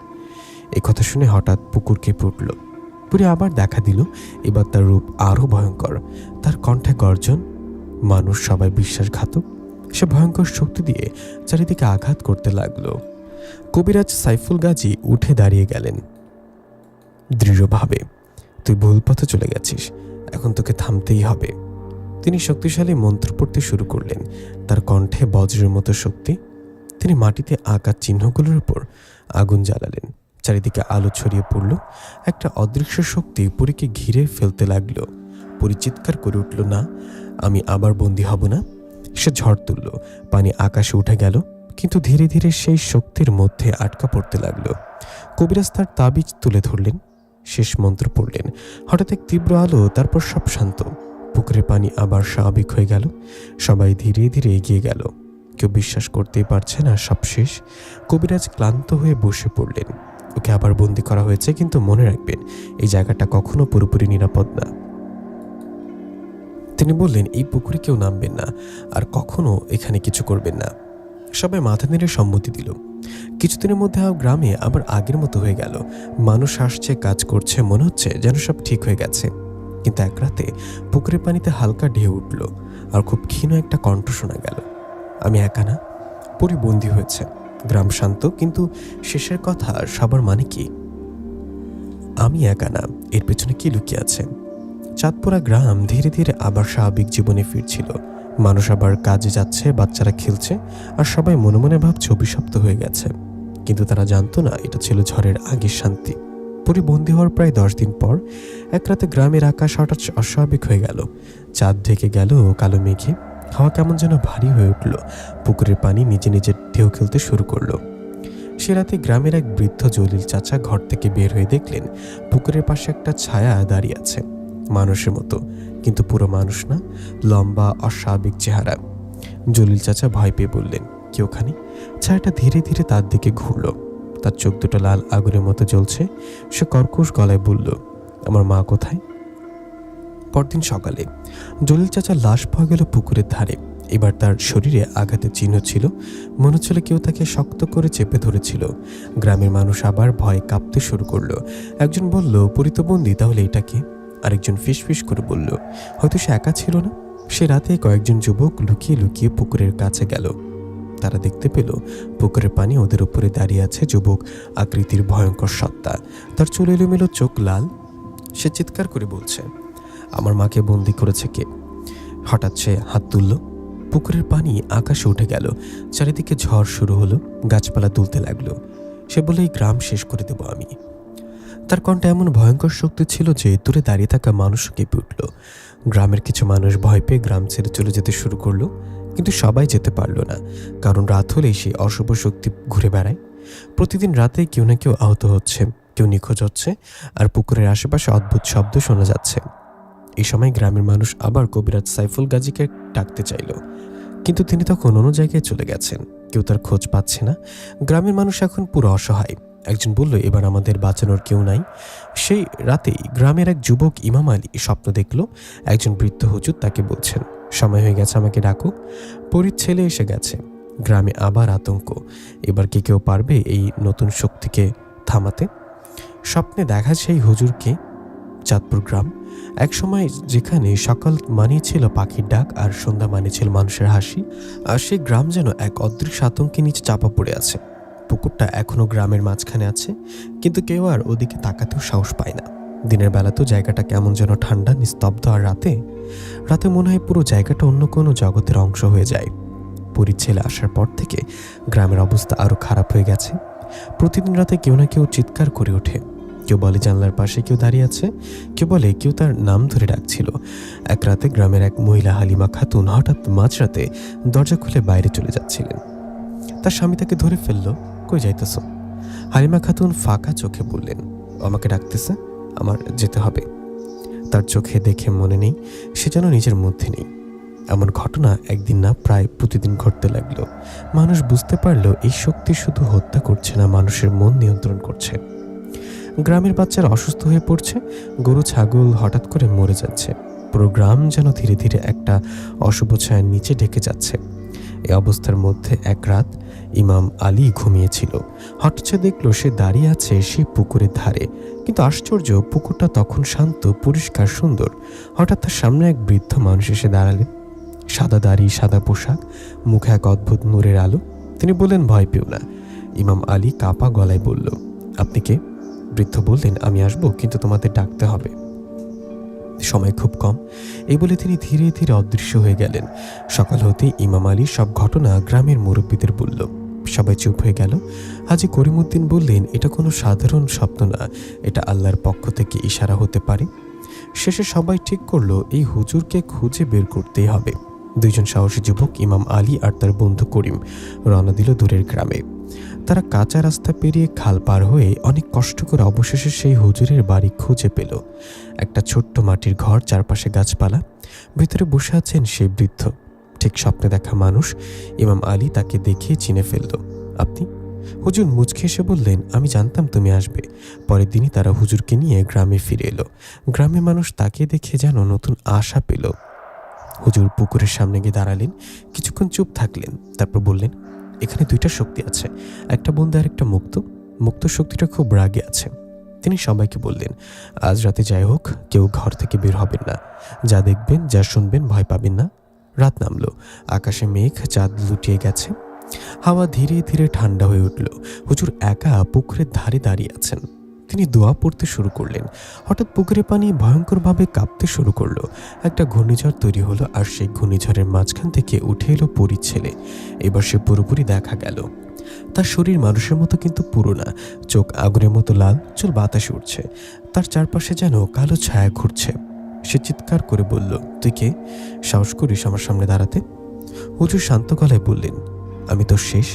এই কথা শুনে হঠাৎ পুকুর কেঁপে উঠল। পরী আবার দেখা দিল, এবার তার রূপ আরো ভয়ঙ্কর, তার কণ্ঠে গর্জন। মানুষ সবাই বিশ্বাসঘাতক। সে ভয়ঙ্কর শক্তি দিয়ে চারিদিকে আঘাত করতে লাগলো। কবিরাজ সাইফুল গাজী উঠে দাঁড়িয়ে গেলেন দৃঢ়ভাবে, তুই ভুল পথে চলে গেছিস, এখন তোকে থামতেই হবে। তিনি শক্তিশালী মন্ত্র পড়তে শুরু করলেন, তার কণ্ঠে বজ্রের মতো শক্তি। তিনি মাটিতে আঁকা চিহ্নগুলোর উপর আগুন জ্বালালেন, চারিদিকে আলো ছড়িয়ে পড়ল। একটা অদৃশ্য শক্তি পরীকে ঘিরে ফেলতে লাগলো। পরী চিৎকার করে উঠল, না, আমি আবার বন্দী হব না। সে ঝড় তুলল, পানি আকাশে উঠে গেল, কিন্তু ধীরে ধীরে সেই শক্তির মধ্যে আটকা পড়তে লাগলো। কবিরাজ তার তাবিজ তুলে ধরলেন, শেষ মন্ত্র পড়লেন। হঠাৎ এক তীব্র আলো, তারপর সব শান্ত। পুকুরের পানি আবার স্বাভাবিক হয়ে গেল। সবাই ধীরে ধীরে এগিয়ে গেল। কেউ বিশ্বাস করতেই পারছে না সব শেষ। কবিরাজ ক্লান্ত হয়ে বসে পড়লেন। ওকে আবার বন্দি করা হয়েছে, কিন্তু মনে রাখবেন, এই জায়গাটা কখনো পুরোপুরি নিরাপদ না। তিনি বললেন, এই পুকুরে কেউ নামবেন না, আর কখনো এখানে কিছু করবেন না। সবাই মাথা নেড়ে সম্মতি দিল। কিছুদিনের মধ্যে গ্রামে আবার আগের মতো হয়ে গেল। মানুষ আসছে, কাজ করছে, মনে হচ্ছে যেন সব ঠিক হয়ে গেছে। কিন্তু এক রাতে পুকুরের পানিতে হালকা ঢেউ উঠল, আর খুব ক্ষীণ একটা কণ্ঠ শোনা গেল, আমি একা না, পরী বন্দী হয়েছে। গ্রাম শান্ত, কিন্তু শেষের কথা সবার মানে কি? আমি একা না, এর পেছনে কি লুকিয়ে আছে? চাঁদপুরা গ্রাম ধীরে ধীরে আবার স্বাভাবিক জীবনে ফিরছিল। মানুষ আবার কাজে যাচ্ছে, বাচ্চারা খেলছে, আর সবাই মনে মনে ভাবছে অভিশপ্ত হয়ে গেছে। কিন্তু তারা জানতো না এটা ছিল ঝড়ের আগের শান্তি। পরি বন্দী হওয়ার প্রায় 10 দিন পর এক রাতে গ্রামের আকাশ হঠাৎ অস্বাভাবিক হয়ে গেল। চাঁদ ঢেকে গেল কালো মেঘে। হাওয়া কেমন যেন ভারী হয়ে উঠল। পুকুরের পানি নিজে নিজে ঢেউ খেলতে শুরু করলো। সে রাতে গ্রামের এক বৃদ্ধ জলিল চাচা ঘর থেকে বের হয়ে দেখলেন পুকুরের পাশে একটা ছায়া দাঁড়িয়ে আছে, মানুষের মতো, কিন্তু পুরো মানুষ না, লম্বা অস্বাভাবিক চেহারা। জলিল চাচা ভয় পেয়ে বললেন, কে ওখানে? ছায়াটা ধীরে ধীরে তার দিকে ঘুরল। তার চোখ দুটো লাল আগুনের মতো জ্বলছে। সে কর্কশ গলায় বলল, আমার মা কোথায়? পরদিন সকালে জলিল চাচার লাশ পাওয়া গেল পুকুরের ধারে। এবার তার শরীরে আঘাতের চিহ্ন ছিল। মনে হচ্ছিল কেউ তাকে শক্ত করে চেপে ধরেছিল। গ্রামের মানুষ আবার ভয়ে কাঁপতে শুরু করলো। একজন বলল, পরিতবন্দী, তাহলে এটা কে? আরেকজন ফিসফিস করে বলল, হয়তো সে একা ছিল না। সে রাতে কয়েকজন যুবক লুকিয়ে লুকিয়ে পুকুরের কাছে গেল। তারা দেখতে পেল পুকুরের পানি ওদের উপরে দাঁড়িয়ে আছে যুবক আকৃতির ভয়ঙ্কর সত্তা। তার চুল এলোমেলো, চোখ লাল। সে চিৎকার করে বলছে, আমার মাকে বন্দি করেছে কে? হঠাৎ সে হাত তুলল। পুকুরের পানি আকাশে উঠে গেল। চারিদিকে ঝড় শুরু হলো। গাছপালা তুলতে লাগলো। সে বলে, এই গ্রাম শেষ করে দেব আমি। তার কণ্ঠে এমন ভয়ঙ্কর শক্তি ছিল যে দূরে দাঁড়িয়ে থাকা মানুষ কেঁপে উঠল। গ্রামের কিছু মানুষ ভয় পেয়ে গ্রাম ছেড়ে চলে যেতে শুরু করলো, কিন্তু সবাই যেতে পারল না, কারণ রাত হলেই সেই অশুভ শক্তি ঘুরে বেড়ায়। প্রতিদিন রাতে কেউ না কেউ আহত হচ্ছে, কেউ নিখোঁজ হচ্ছে, আর পুকুরের আশেপাশে অদ্ভুত শব্দ শোনা যাচ্ছে। এই সময় গ্রামের মানুষ আবার কবিরাজ সাইফুল গাজীকে ডাকতে চাইল, কিন্তু তিনি তখন অন্য জায়গায় চলে গেছেন। কেউ তার খোঁজ পাচ্ছে না। গ্রামের মানুষ এখন পুরো অসহায়। একজন বলল, এবার আমাদের বাঁচানোর কেউ নাই। সেই রাতেই গ্রামের এক যুবক ইমাম আলী স্বপ্ন দেখল একজন বৃদ্ধ হুজুর তাকে বলছেন, সময় হয়ে গেছে, আমাকে ডাকো। পরীর ছেলে এসে গেছে। গ্রামে আবার আতঙ্ক। এবার কি কেউ পারবে এই নতুন শক্তিকে থামাতে? স্বপ্নে দেখা সেই হুজুরকে চাঁদপুর গ্রাম, এক সময় যেখানে সকাল মানিয়েছিল পাখির ডাক আর সন্ধ্যা মানিয়েছিল মানুষের হাসি, আর সেই গ্রাম যেন এক অদৃশ্য আতঙ্কের নিচে চাপা পড়ে আছে। পুকুরটা এখনো গ্রামের মাঝখানে আছে, কিন্তু কেউ আর ওদিকে তাকাতেও সাহস পায় না। দিনের বেলাতেও জায়গাটা কেমন যেন ঠান্ডা, নিস্তব্ধ, আর রাতে মনে হয় পুরো জায়গাটা অন্য কোনো জগতের অংশ হয়ে যায়। পরীর ছেলে আসার পর থেকে গ্রামের অবস্থা আরো খারাপ হয়ে গেছে। প্রতিদিন রাতে কেউ না কেউ চিৎকার করে ওঠে। কেউ বলে জানলার পাশে কেউ দাঁড়িয়ে আছে, কেউ বলে কেউ তার নাম ধরে ডাকছিল। এক রাতে গ্রামের এক মহিলা হালিমা খাতুন হঠাৎ মাঝরাতে দরজা খুলে বাইরে চলে যাচ্ছিলেন। তার স্বামী তাকে ধরে ফেলল, কই যাইতেছ? হালিমা খাতুন ফাঁকা চোখে বললেন, আমাকে ডাকতেছে, আমার যেতে হবে। তার চোখে দেখে মনে নেই, সে যেন নিজের মধ্যে নেই। এমন ঘটনা একদিন না, প্রায় প্রতিদিন ঘটতে লাগলো। মানুষ বুঝতে পারলো এই শক্তি শুধু হত্যা করছে না, মানুষের মন নিয়ন্ত্রণ করছে। গ্রামের বাচ্চারা অসুস্থ হয়ে পড়ছে, গরু ছাগল হঠাৎ করে মরে যাচ্ছে। পুরো গ্রাম যেন ধীরে ধীরে একটা অশুভ ছায়ার নিচে ঢেকে যাচ্ছে। এই অবস্থার মধ্যে এক রাত ইমাম আলী ঘুমিয়েছিল। হঠাৎ সে দেখলো সে দাঁড়িয়ে আছে সেই পুকুরের ধারে, কিন্তু আশ্চর্য, পুকুরটা তখন শান্ত, পরিষ্কার, সুন্দর। হঠাৎ তার সামনে এক বৃদ্ধ মানুষ এসে দাঁড়ালেন। সাদা দাড়ি, সাদা পোশাক, মুখে এক অদ্ভুত নূরের আলো। তিনি বললেন, ভয় পেও না। ইমাম আলী কাঁপা গলায় বলল, আপনি কে? বৃদ্ধ বললেন, আমি আসবো, কিন্তু তোমাদের ডাকতে হবে, সময় খুব কম। এই বলে তিনি ধীরে ধীরে অদৃশ্য হয়ে গেলেন। সকাল হতে ইমাম আলী সব ঘটনা গ্রামের মুরব্বীদের বলল। সবাই চুপ হয়ে গেল। হাজী করিমউদ্দিন বললেন, এটা কোনো সাধারণ স্বপ্ন না, এটা আল্লাহর পক্ষ থেকে ইশারা হতে পারে। শেষে সবাই ঠিক করলো এই হুজুরকে খুঁজে বের করতেই হবে। দুইজন সাহসী যুবক, ইমাম আলী আর তার বন্ধু করিম, রওনা দিল দূরের গ্রামে। তারা কাঁচা রাস্তা পেরিয়ে খাল পার হয়ে অনেক কষ্ট করে অবশেষে সেই হুজুরের বাড়ি খুঁজে পেল। একটা ছোট্ট মাটির ঘর, চারপাশে গাছপালা, ভিতরে বসে আছেন সেই বৃদ্ধ, ঠিক স্বপ্নে দেখা মানুষ। ইমাম আলী তাকে দেখিয়ে চিনে ফেলল। আপনি? হুজুর মুচকে এসে বললেন, আমি জানতাম তুমি আসবে। পরের দিনই তারা হুজুরকে নিয়ে গ্রামে ফিরে এলো। গ্রামের মানুষ তাকে দেখে যেন নতুন আশা পেল। হুজুর পুকুরের সামনে গিয়ে দাঁড়ালেন, কিছুক্ষণ চুপ থাকলেন, তারপর বললেন, এখানে দুইটা শক্তি আছে, একটা বন্দী আর একটা মুক্ত। মুক্ত শক্তিটা খুব রাগে আছে। তিনি সবাইকে বললেন, আজ রাতে যাই হোক, কেউ ঘর থেকে বের হবেন না। যা দেখবেন, যা শুনবেন, ভয় পাবেন না। রাত নামলো, আকাশে মেঘ, চাঁদ লুটিয়ে গেছে। হাওয়া ধীরে ধীরে ঠান্ডা হয়ে উঠল। হুজুর একা পুকুরের ধারে দাঁড়িয়ে আছেন। তিনি দোয়া পড়তে শুরু করলেন। হঠাৎ পুকুরের পানি ভয়ঙ্করভাবে কাঁপতে শুরু করলো। একটা ঘূর্ণিঝড় তৈরি হলো, আর সেই ঘূর্ণিঝড়ের মাঝখান থেকে উঠে এলো পরীর ছেলে। এবার সে পুরোপুরি দেখা গেল। তার শরীর মানুষের মতো কিন্তু পুরো না, চোখ আগুনের মতো লাল, চুল বাতাসে উঠছে, তার চারপাশে যেন কালো ছায়া ঘুরছে। সে চিৎকার করে বলল, তুই কে? সাহস করিস আমার সামনে দাঁড়াতে? হুজুর শান্ত গলায় বললেন, আমি তো শেষ।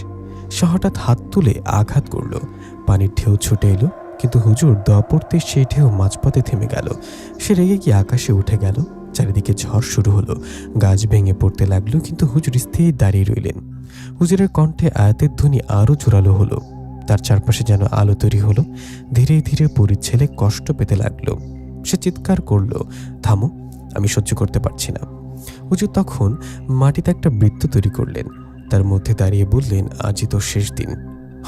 সে হঠাৎ হাত তুলে আঘাত করল, পানির ঢেউ ছুটে এলো, কিন্তু হুজুর দোয়া পড়তে সেই ঢেউ মাঝপথে থেমে গেল। সে রেগে গিয়ে আকাশে উঠে গেল। চারিদিকে ঝড় শুরু হলো, গাছ ভেঙে পড়তে লাগলো, কিন্তু হুজুর স্থির দাঁড়িয়ে রইলেন। হুজুরের কণ্ঠে আয়াতের ধ্বনি আরও জোরালো হলো। তার চারপাশে যেন আলো তৈরি হলো। ধীরে ধীরে পরীর ছেলে কষ্ট পেতে লাগলো। সে চিৎকার করলো, থামো, আমি সহ্য করতে পারছি না। হুজুর তখন মাটিতে একটা বৃত্ত তৈরি করলেন, তার মধ্যে দাঁড়িয়ে বললেন, আজই তো শেষ দিন।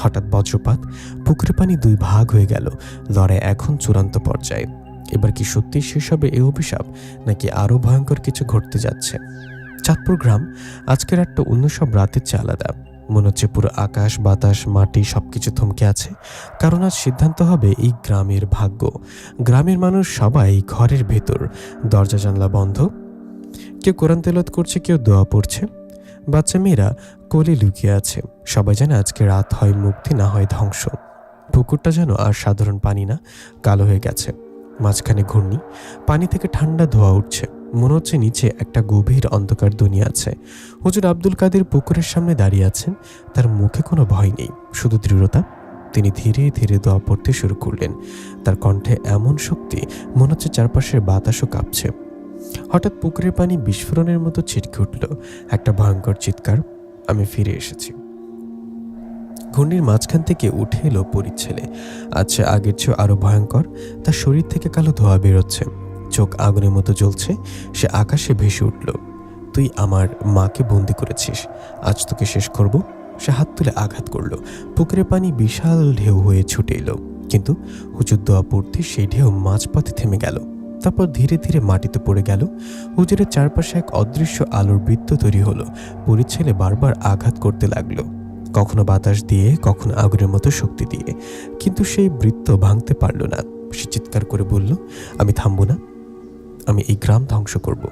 হঠাৎ বজ্রপাত, পুকুরের পানি দুই ভাগ হয়ে গেল। লড়াই এখন চূড়ান্ত পর্যায়ে। এবার কি সত্যি শেষ হবে এই অভিশাপ, নাকি আরও ভয়ঙ্কর কিছু ঘটতে যাচ্ছে? চাঁদপুর গ্রাম আজকের একটা অন্য সব রাতের চেয়ে আলাদা। মনে হচ্ছে পুরো আকাশ, বাতাস, মাটি সবকিছু থমকে আছে, কারণ আজ সিদ্ধান্ত হবে এই গ্রামের ভাগ্য। গ্রামের মানুষ সবাই ঘরের ভেতর, দরজা জানলা বন্ধ। কেউ কোরআন তেলাওয়াত করছে, কেউ দোয়া পড়ছে। বাচ্চা মেয়েরা কোলে লুকিয়ে আছে। সবাই জানে আজকে রাত হয় মুক্তি, না হয় ধ্বংস। পুকুরটা যেন আর সাধারণ পানি না, কালো হয়ে গেছে। মাঝখানে ঘূর্ণি, পানি থেকে ঠান্ডা ধোঁয়া উঠছে। মনে হচ্ছে নিচে একটা গভীর অন্ধকার দুনিয়া আছে। হুজুর আব্দুল কাদের পুকুরের সামনে দাঁড়িয়ে আছেন। তার মুখে কোনো ভয় নেই, শুধু দৃঢ়তা। তিনি ধীরে ধীরে দোয়া পড়তে শুরু করলেন। তার কণ্ঠে এমন শক্তি, মনে হচ্ছে চারপাশের বাতাসও কাঁপছে। হঠাৎ পুকুরের পানি বিস্ফোরণের মতো ছিটকে উঠল। একটা ভয়ঙ্কর চিৎকার, আমি ফিরে এসেছি। ঘূর্ণির মাঝখান থেকে উঠে এলো পরীর ছেলে। আচ্ছা, আগের চেয়ে আরো ভয়ঙ্কর। তার শরীর থেকে কালো ধোঁয়া বেরোচ্ছে, চোখ আগুনের মতো জ্বলছে। সে আকাশে ভেসে উঠল, তুই আমার মাকে বন্দি করেছিস, আজ তোকে শেষ করব। সে হাত তুলে আঘাত করলো। পুকুরের পানি বিশাল ঢেউ হয়ে ছুটে এলো, কিন্তু হুজুর দোয়া পড়তে সেই ঢেউ মাঝপথে থেমে গেল। তারপর ধীরে ধীরে মাটিতে পড়ে গেল। হুজুরের চারপাশে এক অদৃশ্য আলোর বৃত্ত তৈরি হলো। পরীর ছেলে বারবার আঘাত করতে লাগলো, কখনো বাতাস দিয়ে, কখনো আগুনের মতো শক্তি দিয়ে, কিন্তু সেই বৃত্ত ভাঙতে পারল না। সে চিৎকার করে বলল, আমি থামবো না, আমি এই গ্রাম ধ্বংস করব।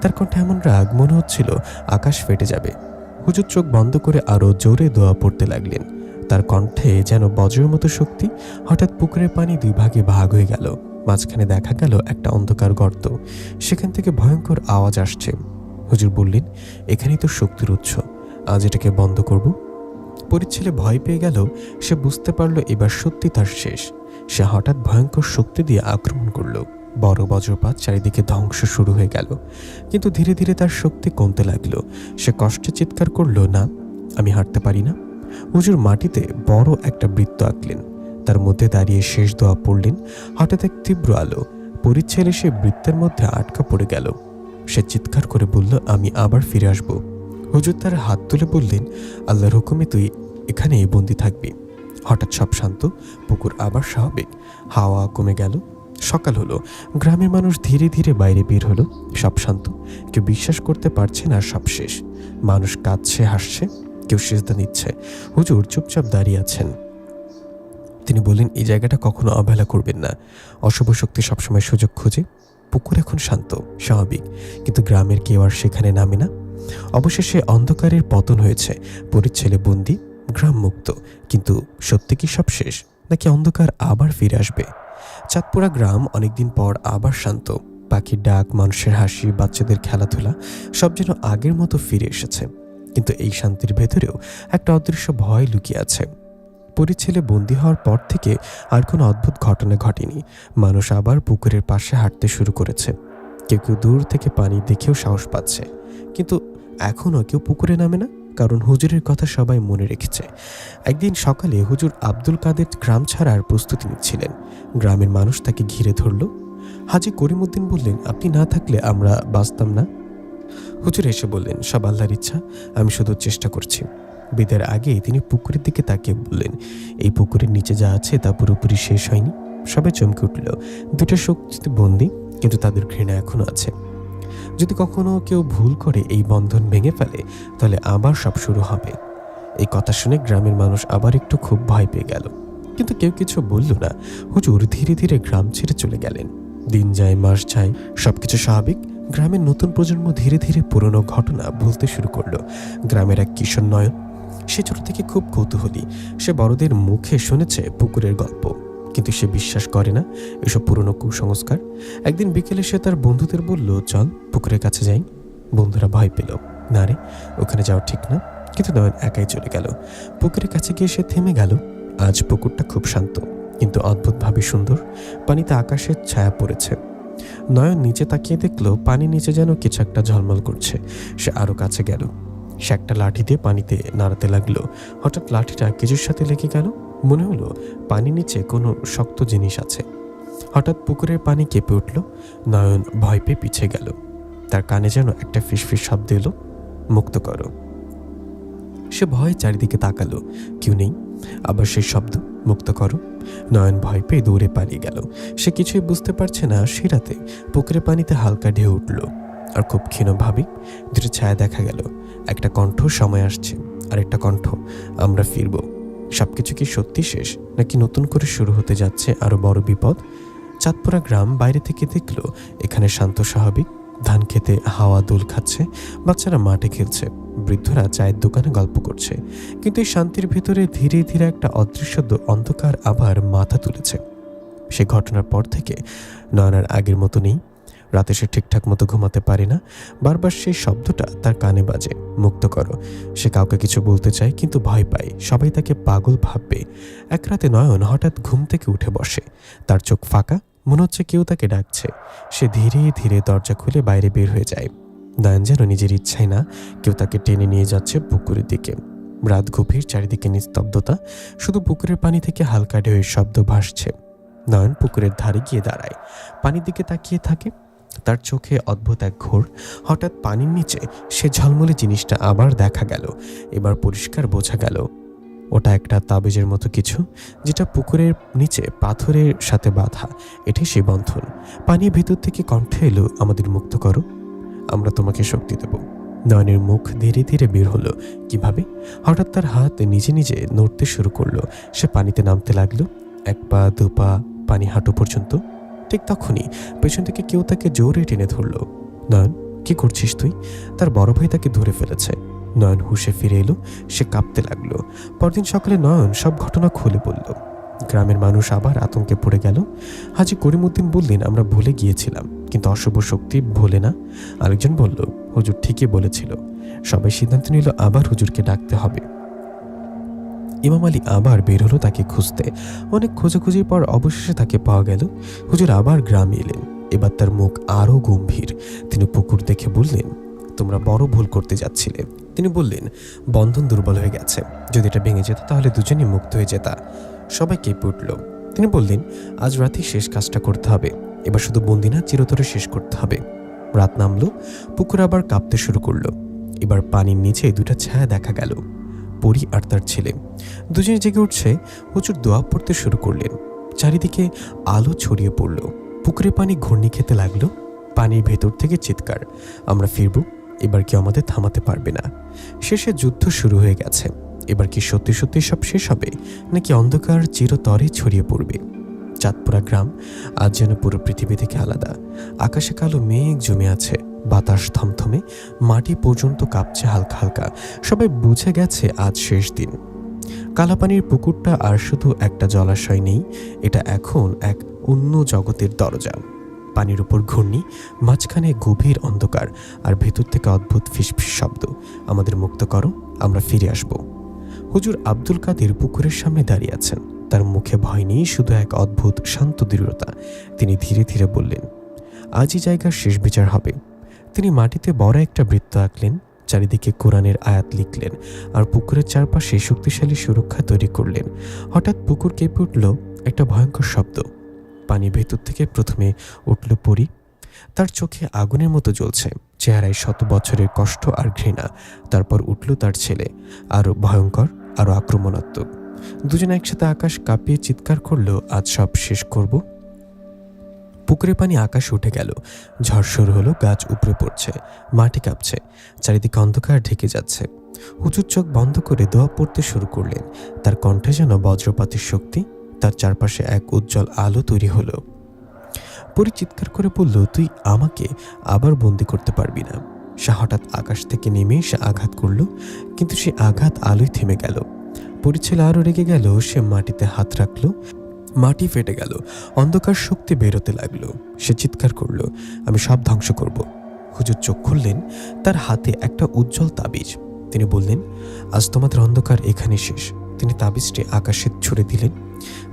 তার কণ্ঠে এমন রাগ, মনে হচ্ছিল আকাশ ফেটে যাবে। হুজুর চোখ বন্ধ করে আরো জোরে দোয়া পড়তে লাগলেন। তার কণ্ঠে যেন বজ্রের মতো শক্তি। হঠাৎ পুকুরের পানি দুই ভাগে ভাগ হয়ে গেল। মাঝখানে দেখা গেল একটা অন্ধকার গর্ত, সেখান থেকে ভয়ঙ্কর আওয়াজ আসছে। হুজুর বললেন, এখানেই তো শক্তির উৎস, আজ এটাকে বন্ধ করব। পরীর ছেলে ভয় পেয়ে গেল। সে বুঝতে পারল এবার সত্যি তার শেষ। সে হঠাৎ ভয়ঙ্কর শক্তি দিয়ে আক্রমণ করল। বড় বজ্রপাত, চারিদিকে ধ্বংস শুরু হয়ে গেল। কিন্তু ধীরে ধীরে তার শক্তি কমতে লাগলো। সে কষ্টে চিৎকার করল, না, আমি হারতে পারি না। হুজুর মাটিতে বড় একটা বৃত্ত আঁকলেন, তার মধ্যে দাঁড়িয়ে শেষ দোয়া পড়লেন। হঠাৎ এক তীব্র আলো, পরীর ছেলে সে বৃত্তের মধ্যে আটকা পড়ে গেল। সে চিৎকার করে বলল, আমি আবার ফিরে আসব। হুজুর তার হাত তুলে বললেন, আল্লাহর হুকুমে তুই এখানেই বন্দি থাকবি। হঠাৎ সব শান্ত, পুকুর আবার স্বাভাবিক, হাওয়া কমে গেল। সকাল হলো, গ্রামের মানুষ ধীরে ধীরে বাইরে বের হলো। সব শান্ত, কেউ বিশ্বাস করতে পারছে না সব শেষ। মানুষ কাঁদছে, হাসছে, কেউ সিজদা নিচ্ছে। হুজুর চুপচাপ দাঁড়িয়ে আছেন। তিনি বললেন, এই জায়গাটা কখনো অবহেলা করবেন না। অশুভ শক্তি সবসময় সুযোগ খোঁজে। পুকুর এখন শান্ত, স্বাভাবিক, কিন্তু গ্রামের কেউ আর সেখানে নামে না। অবশেষে অন্ধকারের পতন হয়েছে। পরীর ছেলে বন্দি, গ্রাম মুক্ত। কিন্তু সত্যি কি সব শেষ, নাকি অন্ধকার আবার ফিরে আসবে? চাঁদপুরা গ্রাম অনেকদিন পর আবার শান্ত। পাখির ডাক, মানুষের হাসি, বাচ্চাদের খেলাধুলা সব যেন আগের মতো ফিরে এসেছে। কিন্তু এই শান্তির ভেতরেও একটা অদৃশ্য ভয় লুকিয়ে আছে। পরীর ছেলে বন্দী হওয়ার পর থেকে আর কোনো অদ্ভুত ঘটনা ঘটেনি। মানুষ আবার পুকুরের পাশে হাঁটতে শুরু করেছে। কেউ কেউ দূর থেকে পানি দেখেও সাহস পাচ্ছে, কিন্তু এখনও কেউ পুকুরে নামে না, কারণ হুজুরের কথা সবাই মনে রেখেছে। একদিন সকালে হুজুর আব্দুল কাদের গ্রাম ছাড়ার প্রস্তুতি নিচ্ছিলেন। গ্রামের মানুষ তাকে ঘিরে ধরল। হাজী করিমউদ্দিন বললেন, আপনি না থাকলে আমরা বাঁচতাম না। হুজুর এসে বললেন, সব আল্লাহর ইচ্ছা, আমি শুধু চেষ্টা করছি। বিদায়ের আগে তিনি পুকুরের দিকে তাকিয়ে বললেন, এই পুকুরের নিচে যা আছে তা পুরোপুরি শেষ হয়নি। সবাই চমকে উঠল। দুটো শক্তি বন্দী, কিন্তু তাদের ঘৃণা এখনো আছে। যদি কখনো কেউ ভুল করে এই বন্ধন ভেঙে ফেলে, তাহলে আবার সব শুরু হবে। এই কথা শুনে গ্রামের মানুষ আবার একটু খুব ভয় পেয়ে গেল, কিন্তু কেউ কিছু বলল না। হুজুর ধীরে ধীরে গ্রাম ছেড়ে চলে গেলেন। দিন যায়, মাস যায়, সবকিছু স্বাভাবিক। গ্রামের নতুন প্রজন্ম ধীরে ধীরে পুরনো ঘটনা ভুলতে শুরু করলো। গ্রামের এক কিশোর নয়ন সে ছোট থেকে খুব কৌতূহলী। সে বড়দের মুখে শুনেছে পুকুরের গল্প, কিন্তু সে বিশ্বাস করে না এসব পুরনো কুসংস্কার। একদিন বিকেলে সে তার বন্ধুদের বলল, চল পুকুরের কাছে যাই। বন্ধুরা ভয় পেল, না রে, ওখানে যাওয়া ঠিক না। কিন্তু নয়ন একাই চলে গেল। পুকুরের কাছে গিয়ে সে থেমে গেল। আজ পুকুরটা খুব শান্ত, কিন্তু অদ্ভুতভাবে সুন্দর। পানিতে আকাশের ছায়া পড়েছে। নয়ন নিচে তাকিয়ে দেখলো পানির নিচে যেন কিছু একটা ঝলমল করছে। সে আরো কাছে গেল। সে একটা লাঠি দিয়ে পানিতে নাড়াতে লাগলো। হঠাৎ লাঠিটা কিছুর সাথে লেগে গেল। মনে হলো পানির নিচে কোনো শক্ত জিনিস আছে। হঠাৎ পুকুরের পানি কেঁপে উঠল। নয়ন ভয় পেয়ে পিছিয়ে গেল। তার কানে যেন একটা ফিসফিস শব্দ এলো, মুক্ত করো। সে ভয়ে চারিদিকে তাকালো, কেউ নেই। আবার সেই শব্দ, মুক্ত করো। নয়ন ভয় পেয়ে দৌড়ে পালিয়ে গেল। সে কিছুই বুঝতে পারছে না। সে রাতে পুকুরের পানিতে হালকা ঢেউ উঠল, আর খুব ক্ষীণভাবে দুটো ছায়া দেখা গেল। একটা কণ্ঠ, সময় আসছে, আর একটা কণ্ঠ, আমরা ফিরব। সবকিছু কি সত্যি শেষ, নাকি নতুন করে শুরু হতে যাচ্ছে আরো বড় বিপদ? চাঁদপুরা গ্রাম বাইরে থেকে দেখলো এখানে শান্ত স্বাভাবিক। ধান খেতে হাওয়া দোল খাচ্ছে, বাচ্চারা মাঠে খেলছে, বৃদ্ধরা চায়ের দোকানে গল্প করছে। কিন্তু এই শান্তির ভেতরে ধীরে ধীরে একটা অদৃশ্য অন্ধকার আবার মাথা তুলেছে। সে ঘটনার পর থেকে নয়নার আগের মতো নেই। রাতে সে ঠিকঠাক মতো ঘুমাতে পারে না। বারবার সেই শব্দটা তার কানে বাজে, মুক্ত করো। সে কাউকে কিছু বলতে চায়, কিন্তু ভয় পায় সবাই তাকে পাগল ভাববে। এক রাতে নয়ন হঠাৎ ঘুম থেকে উঠে বসে। তার চোখ ফাঁকা, মনে হচ্ছে কেউ তাকে ডাকছে। সে ধীরে ধীরে দরজা খুলে বাইরে বের হয়ে যায়। নয়ন যেন নিজের ইচ্ছায় না, কেউ তাকে টেনে নিয়ে যাচ্ছে পুকুরের দিকে। রাত গভীর, চারিদিকে নিস্তব্ধতা, শুধু পুকুরের পানি থেকে হালকা ঢেউয়ের শব্দ ভাসছে। নয়ন পুকুরের ধারে গিয়ে দাঁড়ায়, পানির দিকে তাকিয়ে থাকে। তার চোখে অদ্ভুত এক ঘোর। হঠাৎ পানির নিচে সে ঝলমলে জিনিসটা আবার দেখা গেল। এবার পরিষ্কার বোঝা গেল ওটা একটা তাবিজের মতো কিছু, যেটা পুকুরের নিচে পাথরের সাথে বাঁধা। এটাই সেই বন্ধন। পানির ভেতর থেকে কণ্ঠ এলো, আমাদের মুক্ত করো, আমরা তোমাকে শক্তি দেব। নয়নের মুখ ধীরে ধীরে বের হলো। কিভাবে? হঠাৎ তার হাত নিজে নিজে নড়তে শুরু করলো। সে পানিতে নামতে লাগলো, এক পা দু পা, পানি হাঁটু পর্যন্ত। ঠিক তখনই পেছন থেকে কেউ তাকে জোরে টেনে ধরলো। নয়ন, কি করছিস তুই? তার বড় ভাই তাকে ধরে ফেলেছে। নয়ন হুঁশে ফিরে এলো। সে কাঁপতে লাগলো। পরদিন সকালে নয়ন সব ঘটনা খুলে বলল। গ্রামের মানুষ আবার আতঙ্কে পড়ে গেল। হাজি করিমউদ্দিন বললেন, আমরা ভুলে গিয়েছিলাম, কিন্তু অশুভ শক্তি ভোলে না। আরেকজন বলল, হুজুর ঠিকই বলেছিল। সবাই সিদ্ধান্ত নিল আবার হুজুরকে ডাকতে হবে। ইমাম আলী আবার বের হলো তাকে খুঁজতে। অনেক খোঁজাখুঁজির পর অবশেষে তাকে পাওয়া গেল। হুজুর আবার গ্রামে এলেন। এবার তার মুখ আরো গম্ভীর। তিনি পুকুর দেখে বললেন, তোমরা বড় ভুল করতে যাচ্ছিলে। তিনি বললেন, বন্ধন দুর্বল হয়ে গেছে, যদি এটা ভেঙে যেত তাহলে দুজনই মুক্ত হয়ে যেতা। সবাই কেঁপে উঠল। তিনি বললেন, আজ রাতেই শেষ কাজটা করতে হবে। এবার শুধু বন্দি না, চিরতরে শেষ করতে হবে। রাত নামলো, পুকুর আবার কাঁপতে শুরু করলো। এবার পানির নিচে দুটা ছায়া দেখা গেল, পরি আর তার ছেলে। দুজনে জেগে উঠছে। হুজুর দোয়া পড়তে শুরু করলেন। চারিদিকে আলো ছড়িয়ে পড়ল। পুকুরে পানি ঘূর্ণি খেতে লাগলো। পানির ভেতর থেকে চিৎকার, আমরা ফিরব, এবার কেউ আমাদের থামাতে পারবে না। শেষে যুদ্ধ শুরু হয়ে গেছে। এবার কি সত্যি সত্যি সব শেষ হবে, নাকি অন্ধকার চিরতরে ছড়িয়ে পড়বে? চাঁদপুরা গ্রাম আজ যেন পুরো পৃথিবী থেকে আলাদা। আকাশে কালো মেঘ জমে আছে, বাতাস থমথমে, মাটি পর্যন্ত কাঁপছে হালকা হালকা। সবাই বুঝে গেছে আজ শেষ দিন। কালাপানির পুকুরটা আর শুধু একটা জলাশয় নেই, এটা এখন এক অন্য জগতের দরজা। পানির উপর ঘূর্ণি, মাঝখানে গভীর অন্ধকার, আর ভেতর থেকে অদ্ভুত ফিসফিস শব্দ, আমাদের মুক্ত করো, আমরা ফিরে আসব। হুজুর আব্দুল কাদের পুকুরের সামনে দাঁড়িয়ে আছেন। তার মুখে ভয় নেই, শুধু এক অদ্ভুত শান্ত দৃঢ়তা। তিনি ধীরে ধীরে বললেন, আজই জায়গার শেষ বিচার হবে। তিনি মাটিতে বড় একটা বৃত্ত আঁকলেন, চারিদিকে কোরআনের আয়াত লিখলেন, আর পুকুরের চারপাশে শক্তিশালী সুরক্ষা তৈরি করলেন। হঠাৎ পুকুর কেঁপে উঠল একটা ভয়ঙ্কর শব্দ। পানির ভেতর থেকে প্রথমে উঠল পরি। তার চোখে আগুনের মতো জ্বলছে, চেহারায় 100 বছরের কষ্ট আর ঘৃণা। তারপর উঠল তার ছেলে, আরো ভয়ঙ্কর, আরো আক্রমণাত্মক। দুজনে একসাথে আকাশ কাঁপিয়ে চিৎকার করলো, আজ সব শেষ করব। পুকুরের পানি আকাশে উঠে গেল। ঝড় শুরু হলো, গাছ উপড়ে পড়ছে, মাটি কাঁপছে, চারিদিকে অন্ধকার ঢেকে যাচ্ছে। হুজুর চোখ বন্ধ করে দোয়া পড়তে শুরু করলেন। তার কণ্ঠে যেন বজ্রপাতের শক্তি। তার চারপাশে এক উজ্জ্বল আলো তৈরি হলো। পরি চিৎকার করে বলল, তুই আমাকে আবার বন্দি করতে পারবি না। আমি তোকে মুক্ত করব। হুজুর আব্দুল কাদের পুকুরের সামনে দাঁড়িয়ে আছেন। তার মুখে ভয় নেই, শুধু এক অদ্ভুত শান্ত দৃঢ়তা। তিনি বললেন, আজই জায়গার শেষ বিচার হবে। সে হঠাৎ আকাশ থেকে নেমে সে আঘাত করল, কিন্তু সে আঘাত আলোয় থেমে গেল। পরিচ্ছেলে আরও রেগে গেল, সে মাটিতে হাত রাখলো, মাটি ফেটে গেল, অন্ধকার শক্তি বেরোতে লাগলো। সে চিৎকার করলো, আমি সব ধ্বংস করব। হুজুর চোখ খুললেন, তার হাতে একটা উজ্জ্বল তাবিজ। তিনি বললেন, আজ তোমাদের অন্ধকার এখানে শেষ। তিনি তাবিজটি আকাশে ছুড়ে দিলেন।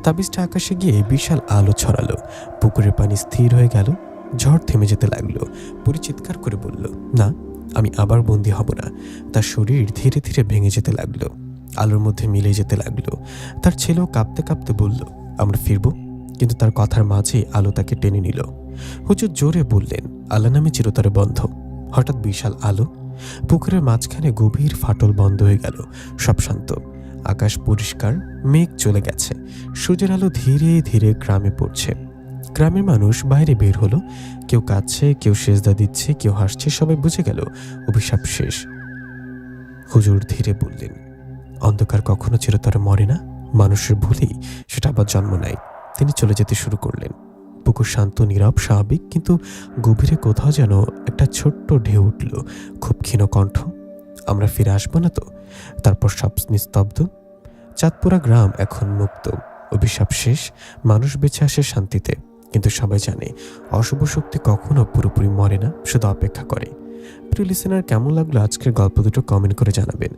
তাবিজটা আকাশে গিয়ে বিশাল আলো ছড়ালো, পুকুরের পানি স্থির হয়ে গেল, ঝড় থেমে যেতে লাগলো। পরি চিৎকার করে বলল, না, আমি আবার বন্দী হব না। তার শরীর ধীরে ধীরে ভেঙে যেতে লাগলো, আলোর মধ্যে মিলে যেতে লাগলো। তার ছেলেও কাঁপতে কাঁপতে বলল, আমরা ফিরব। কিন্তু তার কথার মাঝে আলো তাকে টেনে নিল। হুজুর জোরে বললেন, আল্লাহ নামে চিরতরে বন্ধ। হঠাৎ বিশাল আলো, পুকুরের মাঝখানে গভীর ফাটল বন্ধ হয়ে গেল, সব শান্ত, আকাশ পরিষ্কার, মেঘ চলে গেছে, সূর্যের আলো ধীরে ধীরে গ্রামে পড়ছে। গ্রামের মানুষ বাইরে বের হলো, কেউ কাঁদছে, কেউ সেজদা দিচ্ছে, কেউ হাসছে, সবাই বুঝে গেল অভিশাপ শেষ। হুজুর ধীরে বললেন, অন্ধকার কখনো চিরতরে মরে না, মানুষের ভুলেই সেটা আবার জন্ম নেয়। তিনি চলে যেতে শুরু করলেন। পুকুর শান্ত, নীরব, স্বাভাবিক, কিন্তু গভীরে কোথাও যেন একটা ছোট্ট ঢেউ উঠল, খুব ক্ষীণ কণ্ঠ, আমরা ফিরে আসবো না তো? তারপর সব নিস্তব্ধ। চাঁদপুরা গ্রাম এখন মুক্ত, অভিশাপ শেষ, মানুষ বেঁচে আসে শান্তিতে। কিন্তু সবাই জানে অশুভ শক্তি কখনো পুরোপুরি মরে না, শুধু অপেক্ষা করে। প্রিয় লিসেনার, কেমন লাগলো আজকের গল্প দুটো কমেন্ট করে জানাবেন।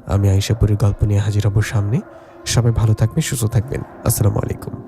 আমি আয়েশাপুরীর গল্প নিয়ে হাজির হব সামনে। সবাই ভালো থাকবেন, সুস্থ থাকবেন। আসসালামু আলাইকুম।